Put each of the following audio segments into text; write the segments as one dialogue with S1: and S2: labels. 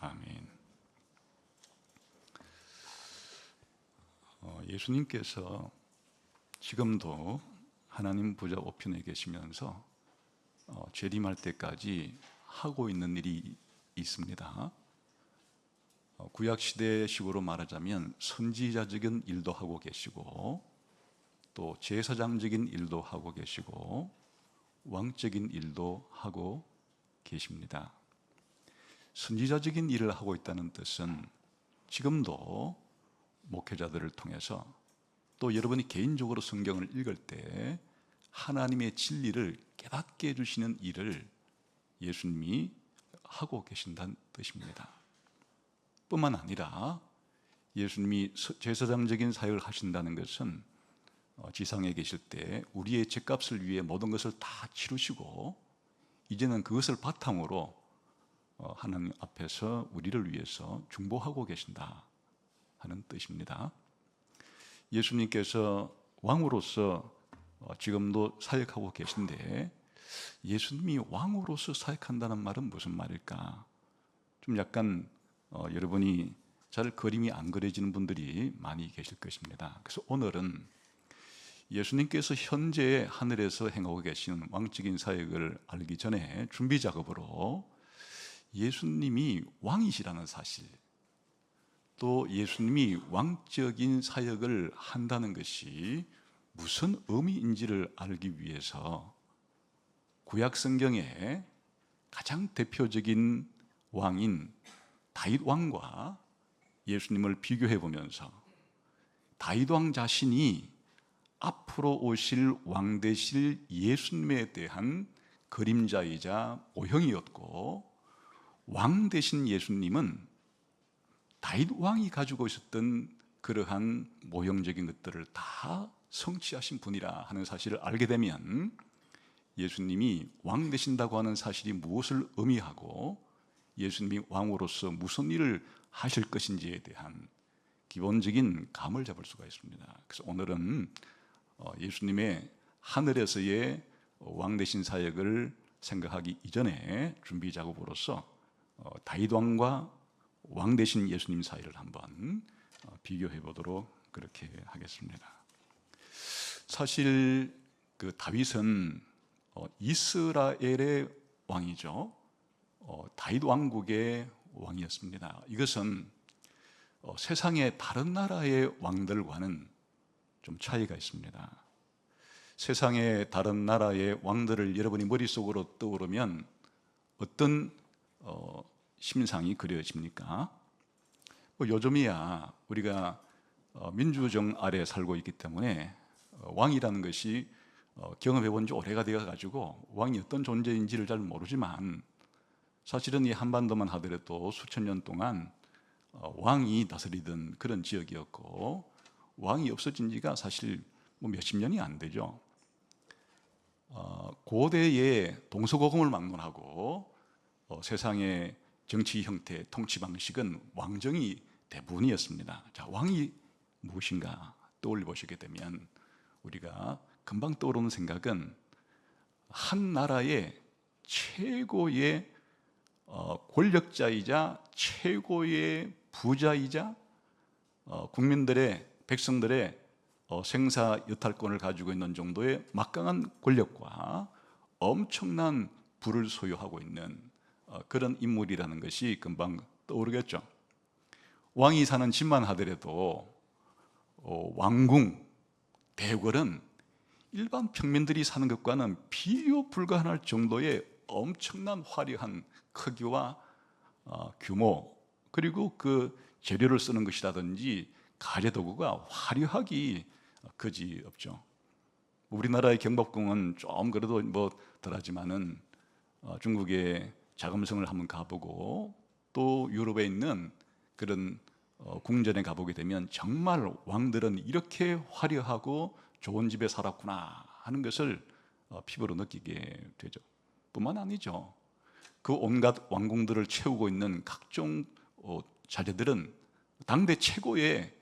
S1: 아멘. 예수님께서 지금도 하나님 보좌 우편에 계시면서 재림할 때까지 하고 있는 일이 있습니다. 구약시대식으로 말하자면 선지자적인 일도 하고 계시고, 또 제사장적인 일도 하고 계시고, 왕적인 일도 하고 계십니다. 선지자적인 일을 하고 있다는 뜻은 지금도 목회자들을 통해서, 또 여러분이 개인적으로 성경을 읽을 때 하나님의 진리를 깨닫게 해주시는 일을 예수님이 하고 계신다는 뜻입니다. 뿐만 아니라 예수님이 제사장적인 사역을 하신다는 것은 지상에 계실 때 우리의 죄값을 위해 모든 것을 다 치르시고, 이제는 그것을 바탕으로 하나님 앞에서 우리를 위해서 중보하고 계신다 하는 뜻입니다. 예수님께서 왕으로서 지금도 사역하고 계신데, 예수님이 왕으로서 사역한다는 말은 무슨 말일까? 좀 약간 여러분이 잘 그림이 안 그려지는 분들이 많이 계실 것입니다. 그래서 오늘은 예수님께서 현재 하늘에서 행하고 계신 왕적인 사역을 알기 전에 준비 작업으로 예수님이 왕이시라는 사실, 또 예수님이 왕적인 사역을 한다는 것이 무슨 의미인지를 알기 위해서 구약 성경의 가장 대표적인 왕인 다윗 왕과 예수님을 비교해 보면서, 다윗 왕 자신이 앞으로 오실 왕 되실 예수님에 대한 그림자이자 모형이었고, 왕 되신 예수님은 다윗 왕이 가지고 있었던 그러한 모형적인 것들을 다 성취하신 분이라 하는 사실을 알게 되면, 예수님이 왕 되신다고 하는 사실이 무엇을 의미하고 예수님이 왕으로서 무슨 일을 하실 것인지에 대한 기본적인 감을 잡을 수가 있습니다. 그래서 오늘은 예수님의 하늘에서의 왕 되신 사역을 생각하기 이전에 준비 작업으로서 다윗 왕과 왕 되신 예수님 사이를 한번 비교해 보도록 그렇게 하겠습니다. 사실 그 다윗은 이스라엘의 왕이죠. 다윗 왕국의 왕이었습니다. 이것은 세상의 다른 나라의 왕들과는 좀 차이가 있습니다. 세상의 다른 나라의 왕들을 여러분이 머릿속으로 떠오르면 어떤 심상이 그려집니까? 요즘이야 우리가 민주정 아래 살고 있기 때문에 왕이라는 것이 경험해 본 지 오래가 되어 가지고 왕이 어떤 존재인지를 잘 모르지만, 사실은 이 한반도만 하더라도 수천 년 동안 왕이 다스리던 그런 지역이었고, 왕이 없어진 지가 사실 몇십 년이 안 되죠. 고대의 동서고금을 막론하고 세상의 정치 형태, 통치 방식은 왕정이 대부분이었습니다. 자, 왕이 무엇인가 떠올려 보시게 되면 우리가 금방 떠오르는 생각은 한 나라의 최고의 권력자이자 최고의 부자이자 국민들의, 백성들의 생사 여탈권을 가지고 있는 정도의 막강한 권력과 엄청난 부를 소유하고 있는 그런 인물이라는 것이 금방 떠오르겠죠. 왕이 사는 집만 하더라도 왕궁, 대궐은 일반 평민들이 사는 것과는 비교 불가할 정도의 엄청난 화려한 크기와 규모, 그리고 그 재료를 쓰는 것이라든지 가래도구가 화려하기 그지없죠. 우리나라의 경복궁은 좀 그래도 덜하지만은 중국의 자금성을 한번 가보고, 또 유럽에 있는 그런 궁전에 가보게 되면 정말 왕들은 이렇게 화려하고 좋은 집에 살았구나 하는 것을 피부로 느끼게 되죠. 뿐만 아니죠, 그 온갖 왕궁들을 채우고 있는 각종 자재들은 당대 최고의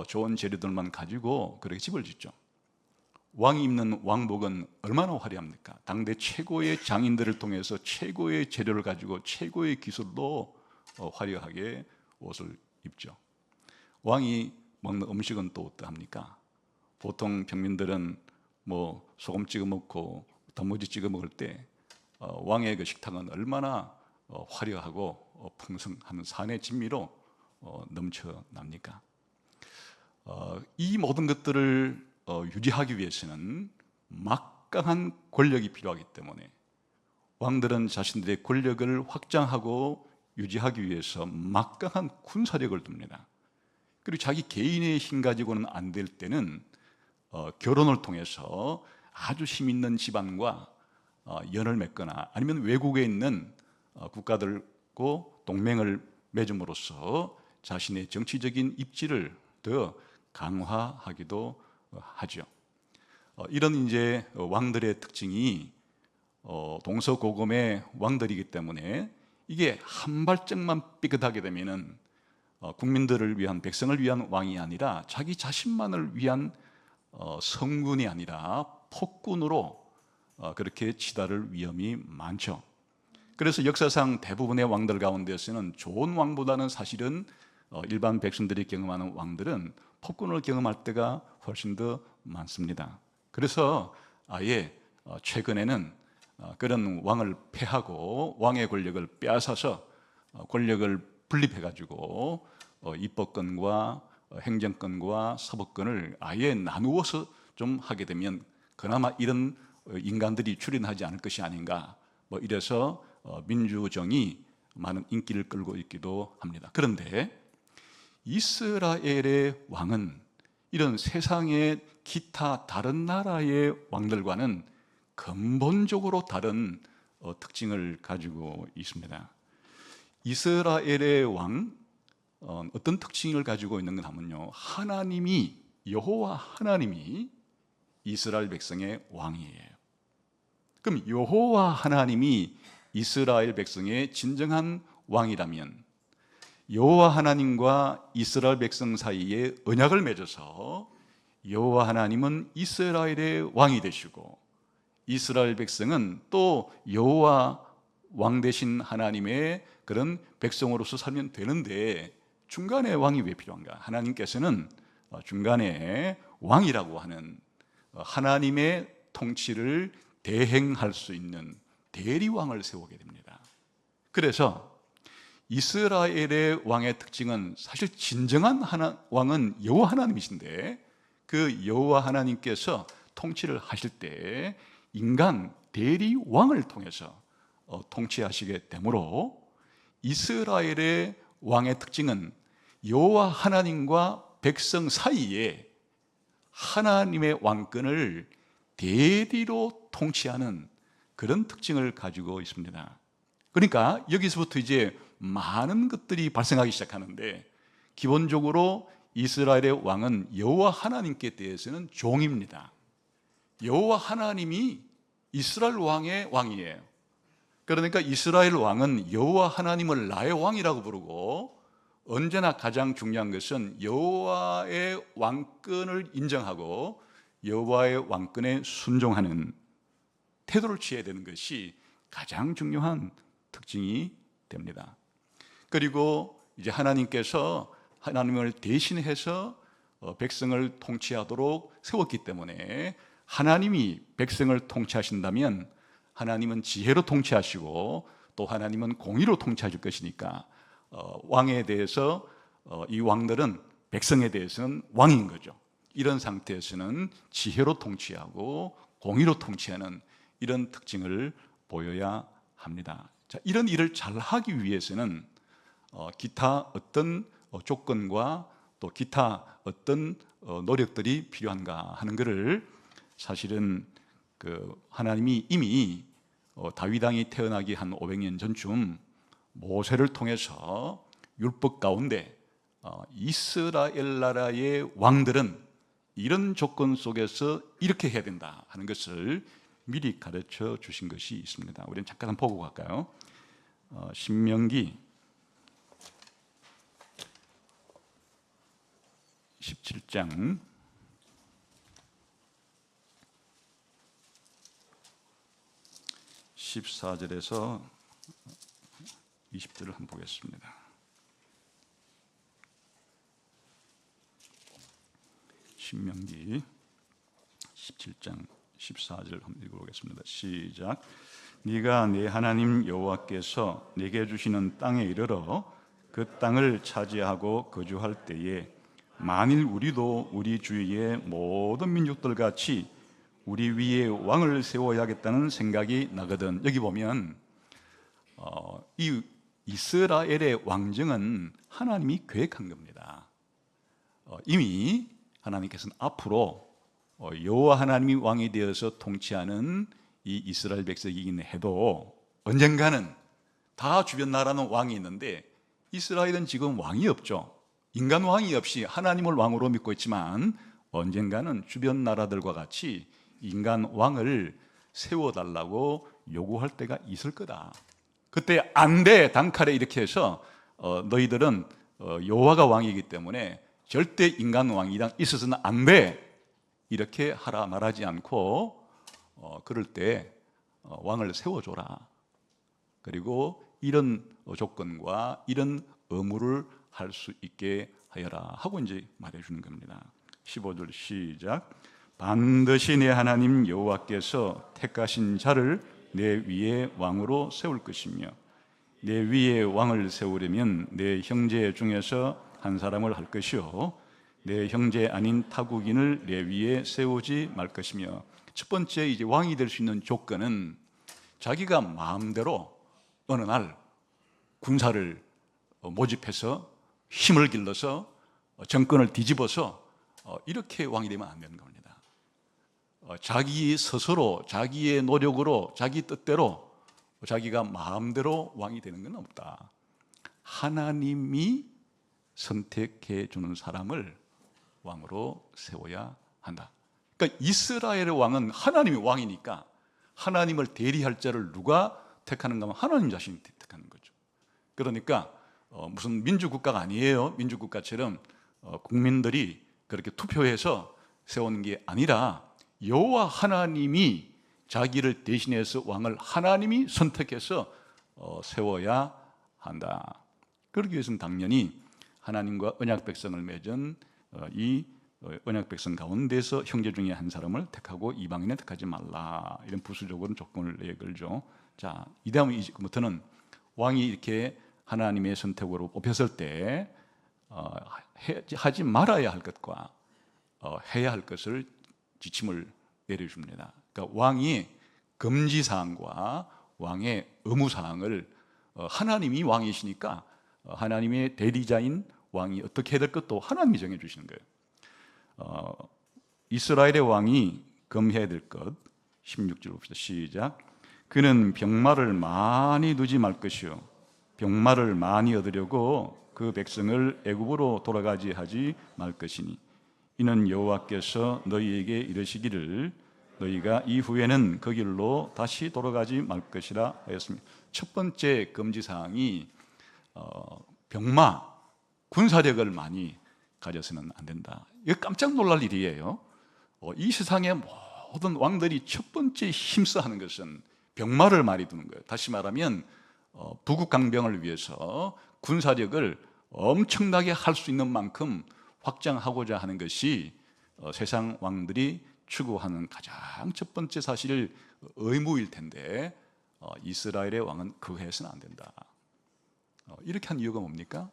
S1: 좋은 재료들만 가지고 그렇게 집을 짓죠. 왕이 입는 왕복은 얼마나 화려합니까? 당대 최고의 장인들을 통해서 최고의 재료를 가지고 최고의 기술로 화려하게 옷을 입죠. 왕이 먹는 음식은 또 어떠합니까? 보통 평민들은 뭐 소금 찍어 먹고 단무지 찍어 먹을 때 왕의 그 식탁은 얼마나 화려하고 풍성한 산의 진미로 넘쳐납니까? 이 모든 것들을 유지하기 위해서는 막강한 권력이 필요하기 때문에 왕들은 자신들의 권력을 확장하고 유지하기 위해서 막강한 군사력을 둡니다. 그리고 자기 개인의 힘 가지고는 안 될 때는 결혼을 통해서 아주 힘 있는 집안과 연을 맺거나 아니면 외국에 있는 국가들과 동맹을 맺음으로써 자신의 정치적인 입지를 더 강화하기도 하죠. 이런 이제 왕들의 특징이 동서고금의 왕들이기 때문에 이게 한 발짝만 삐끗하게 되면은 국민들을 위한, 백성을 위한 왕이 아니라 자기 자신만을 위한 성군이 아니라 폭군으로 그렇게 치달을 위험이 많죠. 그래서 역사상 대부분의 왕들 가운데서는 좋은 왕보다는 사실은 일반 백성들이 경험하는 왕들은 폭군을 경험할 때가 훨씬 더 많습니다. 그래서 아예 최근에는 그런 왕을 폐하고 왕의 권력을 빼앗아서 권력을 분립해가지고 입법권과 행정권과 사법권을 아예 나누어서 좀 하게 되면 그나마 이런 인간들이 출현하지 않을 것이 아닌가, 뭐 이래서 민주정이 많은 인기를 끌고 있기도 합니다. 그런데 이스라엘의 왕은 이런 세상의 기타 다른 나라의 왕들과는 근본적으로 다른 특징을 가지고 있습니다. 이스라엘의 왕, 어떤 특징을 가지고 있는가 하면요, 하나님이, 여호와 하나님이 이스라엘 백성의 왕이에요. 그럼 여호와 하나님이 이스라엘 백성의 진정한 왕이라면 여호와 하나님과 이스라엘 백성 사이에 언약을 맺어서 여호와 하나님은 이스라엘의 왕이 되시고 이스라엘 백성은 또 여호와 왕 되신 하나님의 그런 백성으로서 살면 되는데 중간에 왕이 왜 필요한가? 하나님께서는 중간에 왕이라고 하는 하나님의 통치를 대행할 수 있는 대리왕을 세우게 됩니다. 그래서 이스라엘의 왕의 특징은 사실 진정한 왕은 여호와 하나님이신데 그 여호와 하나님께서 통치를 하실 때 인간 대리왕을 통해서 통치하시게 되므로 이스라엘의 왕의 특징은 여호와 하나님과 백성 사이에 하나님의 왕권을 대리로 통치하는 그런 특징을 가지고 있습니다. 그러니까 여기서부터 이제 많은 것들이 발생하기 시작하는데 기본적으로 이스라엘의 왕은 여호와 하나님께 대해서는 종입니다. 여호와 하나님이 이스라엘 왕의 왕이에요. 그러니까 이스라엘 왕은 여호와 하나님을 나의 왕이라고 부르고 언제나 가장 중요한 것은 여호와의 왕권을 인정하고 여호와의 왕권에 순종하는 태도를 취해야 되는 것이 가장 중요한 특징이 됩니다. 그리고 이제 하나님께서 하나님을 대신해서 백성을 통치하도록 세웠기 때문에 하나님이 백성을 통치하신다면 하나님은 지혜로 통치하시고 또 하나님은 공의로 통치하실 것이니까 왕에 대해서 이 왕들은 백성에 대해서는 왕인 거죠. 이런 상태에서는 지혜로 통치하고 공의로 통치하는 이런 특징을 보여야 합니다. 자, 이런 일을 잘하기 위해서는 기타 어떤 조건과 또 기타 어떤 노력들이 필요한가 하는 것을 사실은 하나님이 이미 다윗 왕이 태어나기 한 500년 전쯤 모세를 통해서 율법 가운데 이스라엘 나라의 왕들은 이런 조건 속에서 이렇게 해야 된다 하는 것을 미리 가르쳐 주신 것이 있습니다. 우리는 잠깐 한번 보고 갈까요? 신명기 17장 14절에서 20절을 한번 보겠습니다. 신명기 17장 14절 한번 읽어보겠습니다. 시작. 네가 네 하나님 여호와께서 네게 주시는 땅에 이르러 그 땅을 차지하고 거주할 때에 만일 우리도 우리 주위의 모든 민족들 같이 우리 위에 왕을 세워야겠다는 생각이 나거든. 여기 보면 이 이스라엘의 왕정은 하나님이 계획한 겁니다. 이미 하나님께서는 앞으로 여호와 하나님이 왕이 되어서 통치하는 이 이스라엘 백성이긴 해도 언젠가는 다 주변 나라는 왕이 있는데 이스라엘은 지금 왕이 없죠. 인간 왕이 없이 하나님을 왕으로 믿고 있지만 언젠가는 주변 나라들과 같이 인간 왕을 세워달라고 요구할 때가 있을 거다. 그때 안 돼, 단칼에 이렇게 해서 너희들은 여호와가 왕이기 때문에 절대 인간 왕이 있어서는 안 돼, 이렇게 하라 말하지 않고 그럴 때 왕을 세워줘라. 그리고 이런 조건과 이런 의무를 할 수 있게 하여라 하고 이제 말해주는 겁니다. 15절 시작. 반드시 내 하나님 여호와께서 택하신 자를 내 위에 왕으로 세울 것이며 내 위에 왕을 세우려면 내 형제 중에서 한 사람을 할 것이요 내 형제 아닌 타국인을 내 위에 세우지 말 것이며. 첫 번째 이제 왕이 될 수 있는 조건은 자기가 마음대로 어느 날 군사를 모집해서 힘을 길러서 정권을 뒤집어서 이렇게 왕이 되면 안 되는 겁니다. 자기 스스로 자기의 노력으로 자기 뜻대로 자기가 마음대로 왕이 되는 건 없다. 하나님이 선택해 주는 사람을 왕으로 세워야 한다. 그러니까 이스라엘의 왕은 하나님이 왕이니까 하나님을 대리할 자를 누가 택하는가 하면 하나님 자신이 택하는 거죠. 그러니까 무슨 민주국가가 아니에요. 민주국가처럼 국민들이 그렇게 투표해서 세우는 게 아니라 여호와 하나님이 자기를 대신해서 왕을 하나님이 선택해서 세워야 한다. 그러기 위해서는 당연히 하나님과 언약 백성을 맺은 이 언약 백성 가운데서 형제 중에 한 사람을 택하고 이방인을 택하지 말라. 이런 부수적으로 조건을 내걸죠. 자, 이 다음에 이제부터는 왕이 이렇게 하나님의 선택으로 뽑혔을 때 하지 말아야 할 것과 해야 할 것을 지침을 내려줍니다. 그러니까 왕이 금지사항과 왕의 의무사항을 하나님이 왕이시니까 하나님의 대리자인 왕이 어떻게 해야 될 것도 하나님이 정해주시는 거예요. 이스라엘의 왕이 금해야 될 것 16절 봅시다. 시작. 그는 병마를 많이 두지 말 것이요 병마를 많이 얻으려고 그 백성을 애굽으로 돌아가지 하지 말 것이니 이는 여호와께서 너희에게 이르시기를 너희가 이후에는 그 길로 다시 돌아가지 말 것이라 하였습니다. 첫 번째 금지사항이 병마, 군사력을 많이 가져서는 안 된다. 이거 깜짝 놀랄 일이에요. 이 세상의 모든 왕들이 첫 번째 힘써 하는 것은 병마를 많이 두는 거예요. 다시 말하면 부국 강병을 위해서 군사력을 엄청나게 할 수 있는 만큼 확장하고자 하는 것이 세상 왕들이 추구하는 가장 첫 번째 사실 의무일 텐데 이스라엘의 왕은 그거 해서는 안 된다. 이렇게 한 이유가 뭡니까?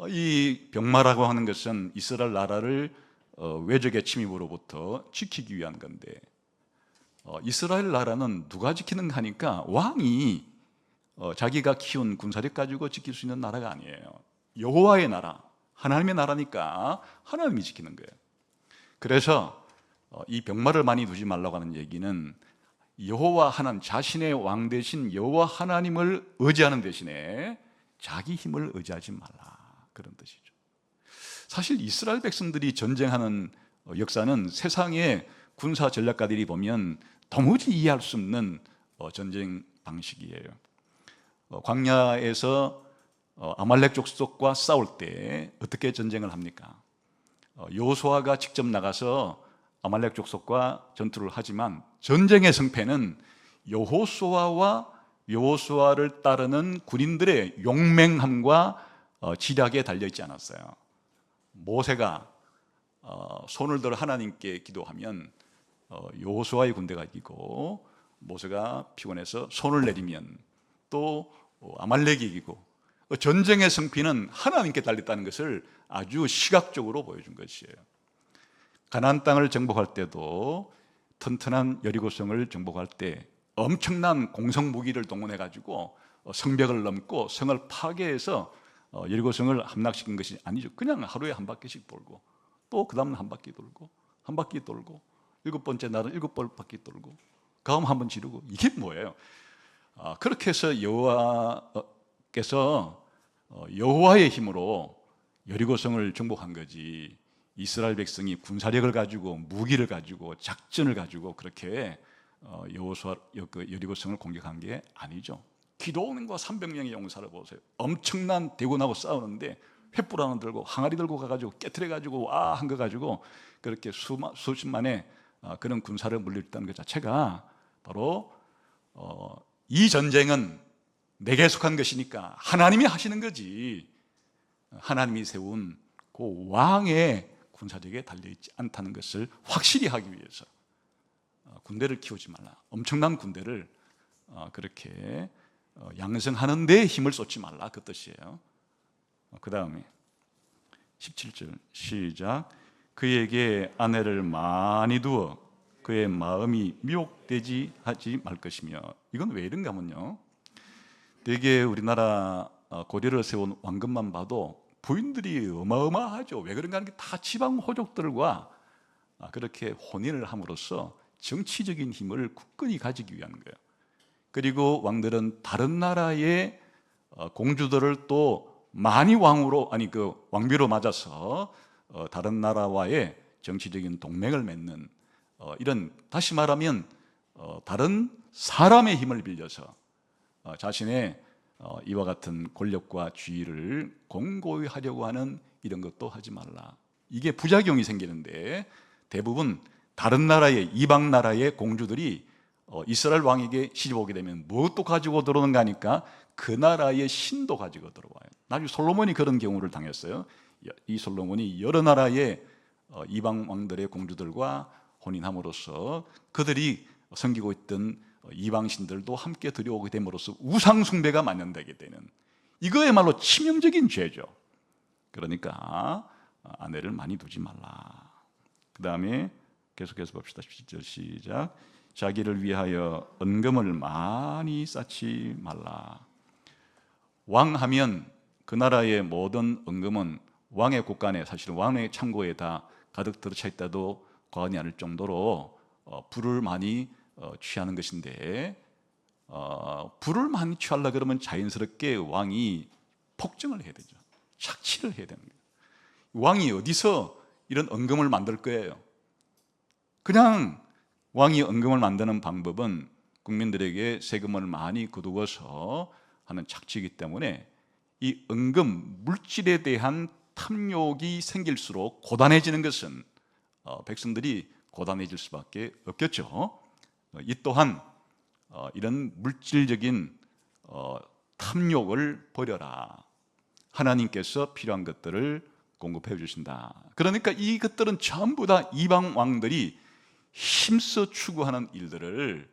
S1: 이 병마라고 하는 것은 이스라엘 나라를 외적의 침입으로부터 지키기 위한 건데 이스라엘 나라는 누가 지키는가 하니까 왕이 자기가 키운 군사력 가지고 지킬 수 있는 나라가 아니에요. 여호와의 나라, 하나님의 나라니까 하나님이 지키는 거예요. 그래서 이 병마를 많이 두지 말라고 하는 얘기는 여호와 하나님, 자신의 왕 대신 여호와 하나님을 의지하는 대신에 자기 힘을 의지하지 말라, 그런 뜻이죠. 사실 이스라엘 백성들이 전쟁하는 역사는 세상의 군사 전략가들이 보면 도무지 이해할 수 없는 전쟁 방식이에요. 광야에서 아말렉 족속과 싸울 때 어떻게 전쟁을 합니까? 여호수아가 직접 나가서 아말렉 족속과 전투를 하지만 전쟁의 승패는 여호수아와 여호수아를 따르는 군인들의 용맹함과 지략에 달려있지 않았어요. 모세가 손을 들어 하나님께 기도하면 여호수아의 군대가 이기고, 모세가 피곤해서 손을 내리면 또 아말렉이 이기고, 전쟁의 승패는 하나님께 달렸다는 것을 아주 시각적으로 보여준 것이에요. 가나안 땅을 정복할 때도 튼튼한 여리고성을 정복할 때 엄청난 공성 무기를 동원해 가지고 성벽을 넘고 성을 파괴해서 여리고성을 함락시킨 것이 아니죠. 그냥 하루에 한 바퀴씩 돌고, 또 그 다음 한 바퀴 돌고, 한 바퀴 돌고, 7번째 날은 7바퀴 돌고, 다음 한 번 지르고. 이게 뭐예요? 그렇게 해서 여호와께서 여호와의 힘으로 여리고성을 정복한 거지, 이스라엘 백성이 군사력을 가지고, 무기를 가지고, 작전을 가지고 그렇게 여리고성을 공격한 게 아니죠. 기도원과 300명의 용사를 보세요. 엄청난 대군하고 싸우는데 횃불 하나 들고 항아리 들고 가가지고 깨트려 가지고 와 한 거 가지고 그렇게 수십만의 그런 군사를 물리쳤다는 것 자체가 바로 이 전쟁은 내게 속한 것이니까 하나님이 하시는 거지, 하나님이 세운 그 왕의 군사력에 달려있지 않다는 것을 확실히 하기 위해서 군대를 키우지 말라, 엄청난 군대를 그렇게 양성하는 데 힘을 쏟지 말라, 그 뜻이에요. 그 다음에 17절 시작. 그에게 아내를 많이 두어 그의 마음이 미혹되지 하지 말 것이며. 이건 왜 이런가 하면요, 되게 우리나라 고려를 세운 왕건만 봐도 부인들이 어마어마하죠. 왜 그런가 하는 게 다 지방 호족들과 그렇게 혼인을 함으로써 정치적인 힘을 굳건히 가지기 위한 거예요. 그리고 왕들은 다른 나라의 공주들을 또 많이 왕비로 맞아서 다른 나라와의 정치적인 동맹을 맺는, 이런, 다시 말하면 다른 사람의 힘을 빌려서 자신의 이와 같은 권력과 지위를 공고히 하려고 하는 이런 것도 하지 말라. 이게 부작용이 생기는데, 대부분 다른 나라의, 이방 나라의 공주들이 이스라엘 왕에게 시집 오게 되면 무엇도 가지고 들어오는가 하니까 그 나라의 신도 가지고 들어와요. 나중에 솔로몬이 그런 경우를 당했어요. 이 솔로몬이 여러 나라의 이방 왕들의 공주들과 혼인함으로써 그들이 섬기고 있던 이방신들도 함께 들여오게 됨으로써 우상 숭배가 만연되게 되는, 이거야말로 치명적인 죄죠. 그러니까 아내를 많이 두지 말라. 그 다음에 계속해서 봅시다. 17절 시작. 자기를 위하여 은금을 많이 쌓지 말라. 왕하면 그 나라의 모든 은금은 왕의 곳간에, 사실 왕의 창고에 다 가득 들어차 있다도 과언이 아닐 정도로 부를 많이 취하는 것인데, 부를 많이 취하려고 그러면 자연스럽게 왕이 폭정을 해야 되죠. 착취를 해야 되는 거예요. 왕이 어디서 이런 은금을 만들 거예요? 그냥 왕이 은금을 만드는 방법은 국민들에게 세금을 많이 거두어서 하는 착취이기 때문에 이 은금, 물질에 대한 탐욕이 생길수록 고단해지는 것은 백성들이 고단해질 수밖에 없겠죠. 이 또한 이런 물질적인 탐욕을 버려라. 하나님께서 필요한 것들을 공급해 주신다. 그러니까 이것들은 전부 다 이방 왕들이 힘써 추구하는 일들을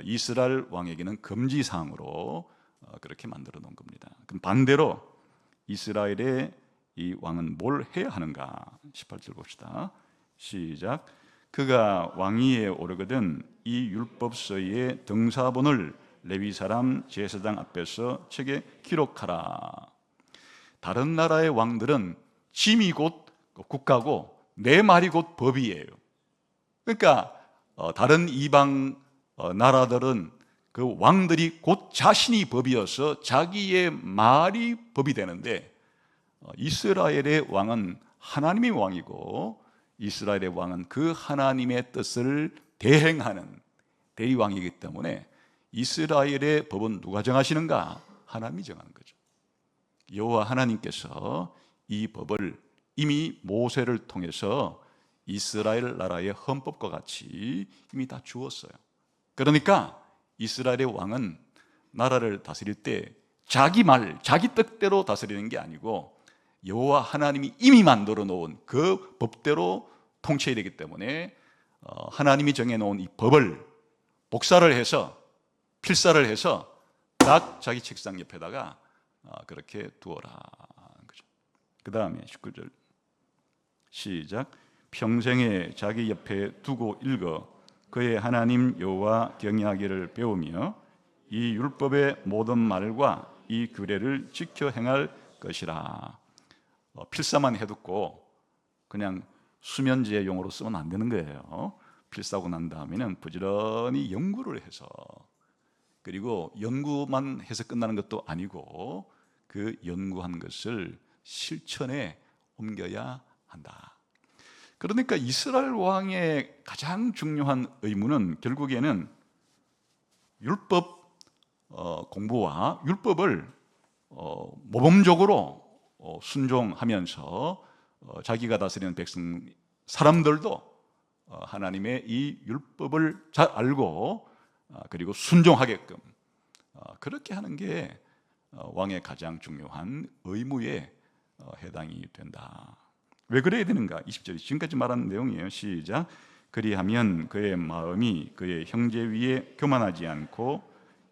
S1: 이스라엘 왕에게는 금지사항으로 그렇게 만들어 놓은 겁니다. 그럼 반대로 이스라엘의 이 왕은 뭘 해야 하는가? 18절 봅시다. 시작. 그가 왕위에 오르거든 이 율법서의 등사본을 레위 사람 제사장 앞에서 책에 기록하라. 다른 나라의 왕들은 짐이 곧 국가고 내 말이 곧 법이에요. 그러니까 다른 이방 나라들은 그 왕들이 곧 자신이 법이어서 자기의 말이 법이 되는데, 이스라엘의 왕은 하나님의 왕이고 이스라엘의 왕은 그 하나님의 뜻을 대행하는 대리왕이기 때문에 이스라엘의 법은 누가 정하시는가? 하나님이 정하는 거죠. 여호와 하나님께서 이 법을 이미 모세를 통해서 이스라엘 나라의 헌법과 같이 이미 다 주었어요. 그러니까 이스라엘의 왕은 나라를 다스릴 때 자기 말, 자기 뜻대로 다스리는 게 아니고 여호와 하나님이 이미 만들어 놓은 그 법대로 통치해야 되기 때문에 하나님이 정해놓은 이 법을 복사를 해서 필사를 해서 딱 자기 책상 옆에다가 그렇게 두어라 거죠. 그 다음에 19절 시작. 평생에 자기 옆에 두고 읽어 그의 하나님 여호와 경외하기를 배우며 이 율법의 모든 말과 이 규례를 지켜 행할 것이라. 필사만 해두고 그냥 수면제 용어로 쓰면 안 되는 거예요. 필사하고 난 다음에는 부지런히 연구를 해서, 그리고 연구만 해서 끝나는 것도 아니고 그 연구한 것을 실천에 옮겨야 한다. 그러니까 이스라엘 왕의 가장 중요한 의무는 결국에는 율법 공부와 율법을 모범적으로 순종하면서 자기가 다스리는 백성 사람들도 하나님의 이 율법을 잘 알고 그리고 순종하게끔 그렇게 하는 게 왕의 가장 중요한 의무에 해당이 된다. 왜 그래야 되는가? 20절 지금까지 말한 내용이에요. 시작. 그리하면 그의 마음이 그의 형제 위에 교만하지 않고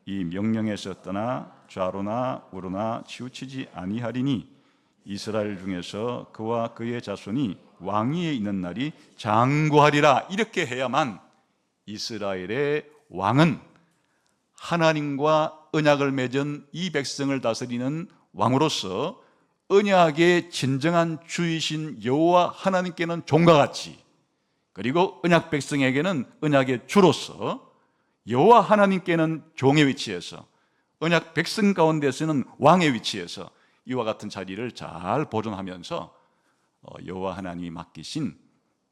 S1: 이 명령에서 떠나 좌로나 우로나 치우치지 아니하리니 이스라엘 중에서 그와 그의 자손이 왕위에 있는 날이 장구하리라. 이렇게 해야만 이스라엘의 왕은 하나님과 언약을 맺은 이 백성을 다스리는 왕으로서 언약의 진정한 주이신 여호와 하나님께는 종과 같이, 그리고 언약 백성에게는 언약의 주로서 여호와 하나님께는 종의 위치에서, 언약 백성 가운데서는 왕의 위치에서 이와 같은 자리를 잘 보존하면서 여호와 하나님이 맡기신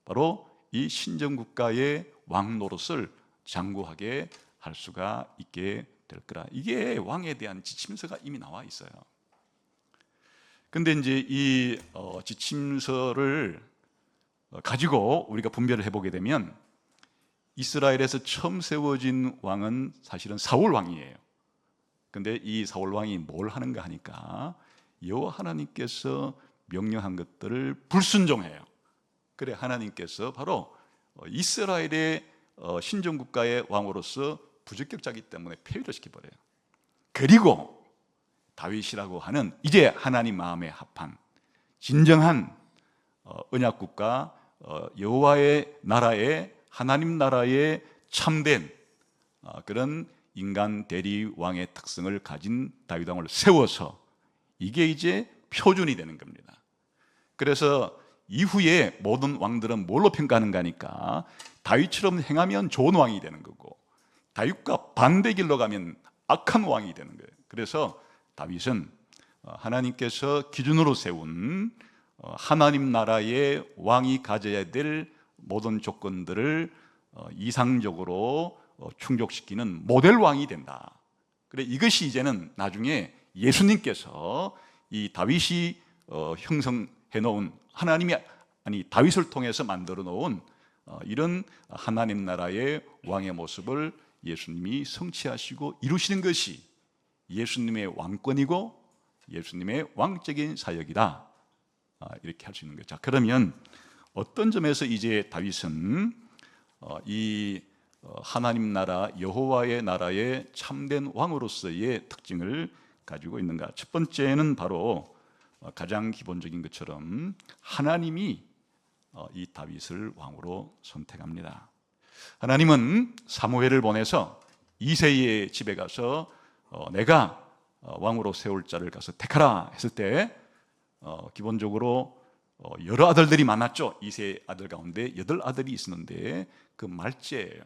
S1: 바로 이 신정국가의 왕 노릇을 장구하게 할 수가 있게 될 거라. 이게 왕에 대한 지침서가 이미 나와 있어요. 근데 이제 이 지침서를 가지고 우리가 분별을 해보게 되면 이스라엘에서 처음 세워진 왕은 사실은 사울 왕이에요. 근데 이 사울 왕이 뭘 하는가 하니까 여호와 하나님께서 명령한 것들을 불순종해요. 그래 하나님께서 바로 이스라엘의 신정국가의 왕으로서 부적격자이기 때문에 폐위를 시켜버려요. 그리고 다윗이라고 하는 이제 하나님 마음에 합한 진정한 언약국가 여호와의 나라에, 하나님 나라에 참된 그런 인간 대리 왕의 특성을 가진 다윗 왕을 세워서 이게 이제 표준이 되는 겁니다. 그래서 이후에 모든 왕들은 뭘로 평가하는가 하니까 다윗처럼 행하면 좋은 왕이 되는 거고 다윗과 반대 길로 가면 악한 왕이 되는 거예요. 그래서 다윗은 하나님께서 기준으로 세운 하나님 나라의 왕이 가져야 될 모든 조건들을 이상적으로 충족시키는 모델 왕이 된다. 그래 이것이 이제는 나중에 예수님께서 이 다윗이 형성해 놓은 하나님이 다윗을 통해서 만들어 놓은 이런 하나님 나라의 왕의 모습을 예수님이 성취하시고 이루시는 것이 예수님의 왕권이고 예수님의 왕적인 사역이다. 이렇게 할 수 있는 거죠. 그러면 어떤 점에서 이제 다윗은 이 하나님 나라 여호와의 나라의 참된 왕으로서의 특징을 가지고 있는가? 첫 번째는 바로 가장 기본적인 것처럼 하나님이 이 다윗을 왕으로 선택합니다. 하나님은 사무엘을 보내서 이새의 집에 가서 내가 왕으로 세울 자를 가서 택하라 했을 때 기본적으로 여러 아들들이 많았죠. 이새의 아들 가운데 8아들이 있었는데 그 말째예요.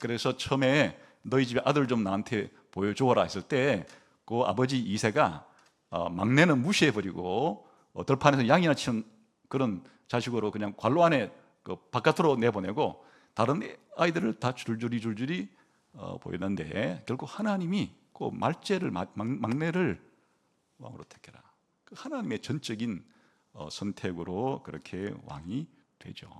S1: 그래서 처음에 너희 집에 아들 좀 나한테 보여줘라 했을 때 그 아버지 이새가 막내는 무시해버리고 들판에서 양이나 치는 그런 자식으로 그냥 관로 안에 그 바깥으로 내보내고 다른 아이들을 다 줄줄이 보이는데 결국 하나님이 그 말째를 막내를 왕으로 택해라. 그 하나님의 전적인 선택으로 그렇게 왕이 되죠.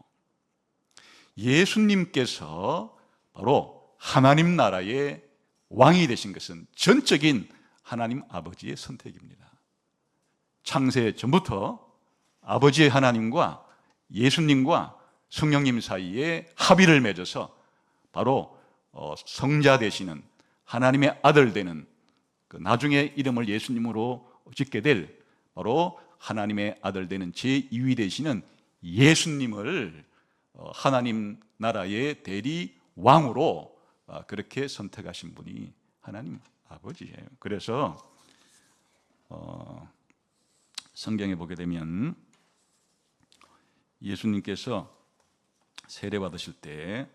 S1: 예수님께서 바로 하나님 나라의 왕이 되신 것은 전적인 하나님 아버지의 선택입니다. 창세 전부터 아버지의 하나님과 예수님과 성령님 사이에 합의를 맺어서 바로 성자 되시는 하나님의 아들 되는 그 나중에 이름을 예수님으로 짓게 될 바로 하나님의 아들 되는 제2위 되시는 예수님을 하나님 나라의 대리 왕으로 그렇게 선택하신 분이 하나님 아버지예요. 그래서 성경에 보게 되면 예수님께서 세례 받으실 때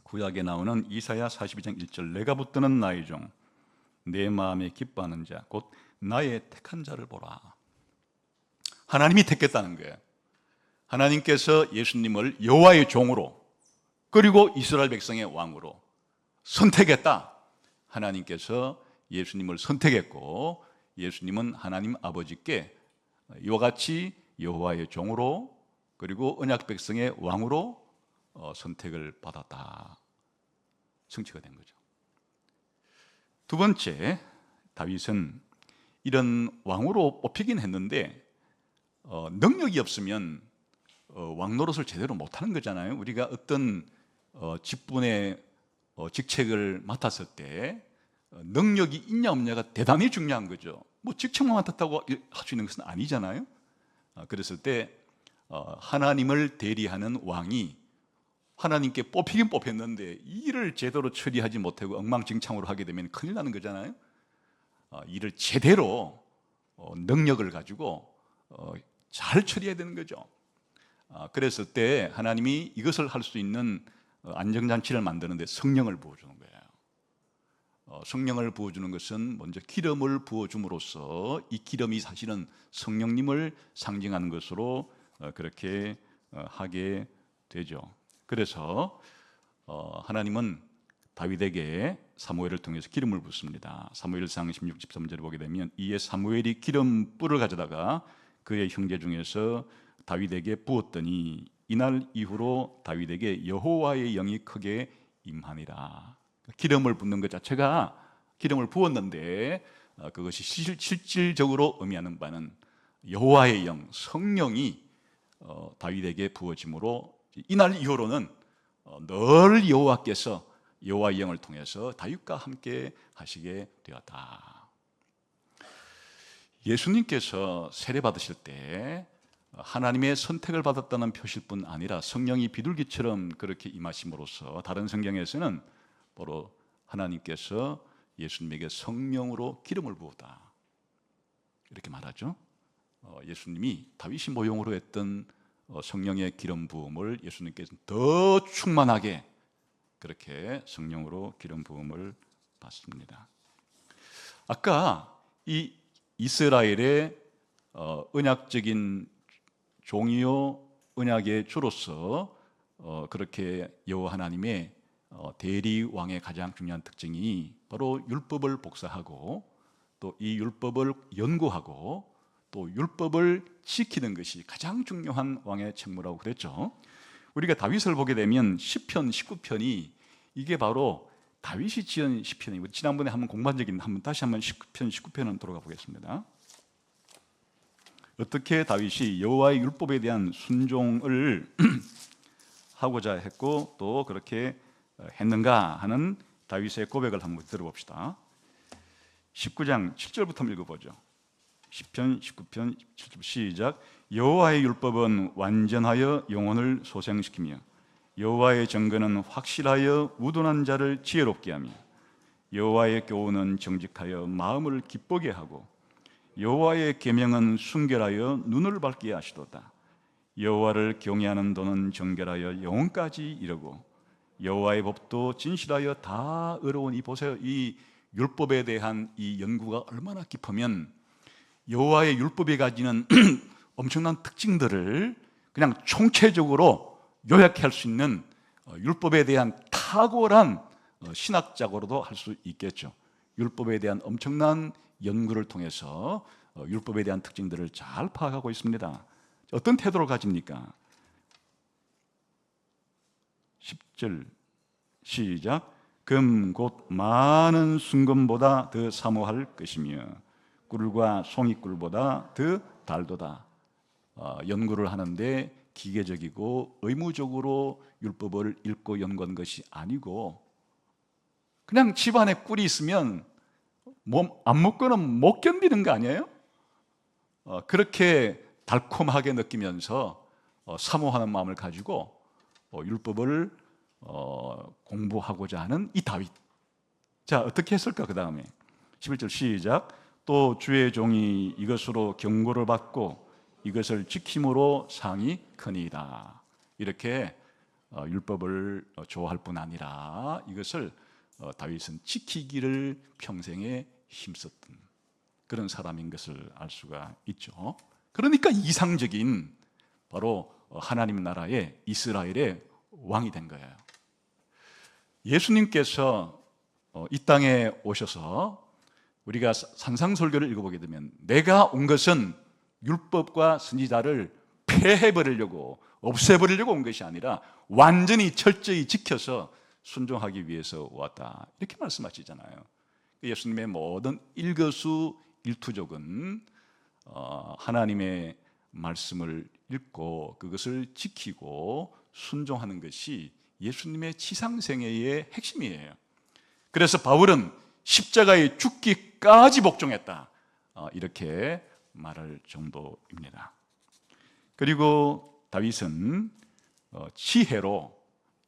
S1: 구약에 나오는 이사야 42장 1절 내가 붙드는 나의 종 내 마음에 기뻐하는 자 곧 나의 택한 자를 보라. 하나님이 택했다는 거예요. 하나님께서 예수님을 여호와의 종으로 그리고 이스라엘 백성의 왕으로 선택했다. 하나님께서 예수님을 선택했고 예수님은 하나님 아버지께 이와 같이 여호와의 종으로 그리고 언약 백성의 왕으로 선택을 받았다. 성취가 된 거죠. 두 번째, 다윗은 이런 왕으로 뽑히긴 했는데 능력이 없으면 왕 노릇을 제대로 못하는 거잖아요. 우리가 어떤 직분의 직책을 맡았을 때 능력이 있냐 없냐가 대단히 중요한 거죠. 뭐 직책만 맡았다고 할 수 있는 것은 아니잖아요. 그랬을 때 하나님을 대리하는 왕이 하나님께 뽑히긴 뽑혔는데 일을 제대로 처리하지 못하고 엉망진창으로 하게 되면 큰일 나는 거잖아요. 일을 제대로 능력을 가지고 잘 처리해야 되는 거죠. 그랬을 때 하나님이 이것을 할 수 있는 안정장치를 만드는데 성령을 부어주는 거예요. 성령을 부어주는 것은 먼저 기름을 부어줌으로써 이 기름이 사실은 성령님을 상징하는 것으로 그렇게 하게 되죠. 그래서 하나님은 다윗에게 사무엘을 통해서 기름을 붓습니다. 사무엘상 16, 13절에 보게 되면 이에 사무엘이 기름 뿔을 가져다가 그의 형제 중에서 다윗에게 부었더니 이날 이후로 다윗에게 여호와의 영이 크게 임하니라. 기름을 붓는 것 자체가 기름을 부었는데 그것이 실질적으로 의미하는 바는 여호와의 영, 성령이 다윗에게 부어짐으로 이날 이후로는 늘 여호와께서 여호와의 영을 통해서 다윗과 함께 하시게 되었다. 예수님께서 세례 받으실 때 하나님의 선택을 받았다는 표시일 뿐 아니라 성령이 비둘기처럼 그렇게 임하심으로써 다른 성경에서는 바로 하나님께서 예수님에게 성령으로 기름을 부었다 이렇게 말하죠. 예수님이 다윗이 모형으로 했던 성령의 기름 부음을 예수님께서 더 충만하게 그렇게 성령으로 기름 부음을 받습니다. 아까 이 이스라엘의 언약적인 종이요 언약의 주로서 그렇게 여호와 하나님의 대리 왕의 가장 중요한 특징이 바로 율법을 복사하고 또 이 율법을 연구하고 또 율법을 지키는 것이 가장 중요한 왕의 책무라고 그랬죠. 우리가 다윗을 보게 되면 시편 19편이 이게 바로 다윗이 지은 시편이고 지난번에 한번 공부한 적이 있는데 다시 한번 시편 19편을 돌아가 보겠습니다. 어떻게 다윗이 여호와의 율법에 대한 순종을 하고자 했고 또 그렇게 했는가 하는 다윗의 고백을 한번 들어봅시다. 19장 7절부터 한번 읽어보죠. 시편 19편 7절 시작. 여호와의 율법은 완전하여 영혼을 소생시키며 여호와의 정근은 확실하여 우둔한 자를 지혜롭게 하며 여호와의 교훈은 정직하여 마음을 기쁘게 하고 여호와의 계명은 순결하여 눈을 밝게 하시도다. 여호와를 경외하는 도는 정결하여 영혼까지 이르고 여호와의 법도 진실하여 다 의로우니. 보세요. 이 율법에 대한 이 연구가 얼마나 깊으면 여호와의 율법이 가지는 엄청난 특징들을 그냥 총체적으로 요약할 수 있는 율법에 대한 탁월한 신학적으로도 할 수 있겠죠. 율법에 대한 엄청난 연구를 통해서 율법에 대한 특징들을 잘 파악하고 있습니다. 어떤 태도를 가집니까? 10절 시작. 금 곧 많은 순금보다 더 사모할 것이며 꿀과 송이꿀보다 더 달도다. 연구를 하는데 기계적이고 의무적으로 율법을 읽고 연구한 것이 아니고 그냥 집안에 꿀이 있으면 안 먹고는 못 견디는 거 아니에요? 그렇게 달콤하게 느끼면서 사모하는 마음을 가지고 율법을 공부하고자 하는 이 다윗. 자, 어떻게 했을까? 그 다음에 11절 시작. 또 주의 종이 이것으로 경고를 받고 이것을 지킴으로 상이 크니이다. 이렇게 율법을 좋아할 뿐 아니라 이것을 다윗은 지키기를 평생에 힘썼던 그런 사람인 것을 알 수가 있죠. 그러니까 이상적인 바로 하나님 나라의 이스라엘의 왕이 된 거예요. 예수님께서 이 땅에 오셔서 우리가 산상설교를 읽어보게 되면 내가 온 것은 율법과 선지자를 폐해버리려고 없애버리려고 온 것이 아니라 완전히 철저히 지켜서 순종하기 위해서 왔다, 이렇게 말씀하시잖아요. 예수님의 모든 일거수일투족은 하나님의 말씀을 읽고 그것을 지키고 순종하는 것이 예수님의 지상생애의 핵심이에요. 그래서 바울은 십자가에 죽기까지 복종했다, 이렇게 말할 정도입니다. 그리고 다윗은 지혜로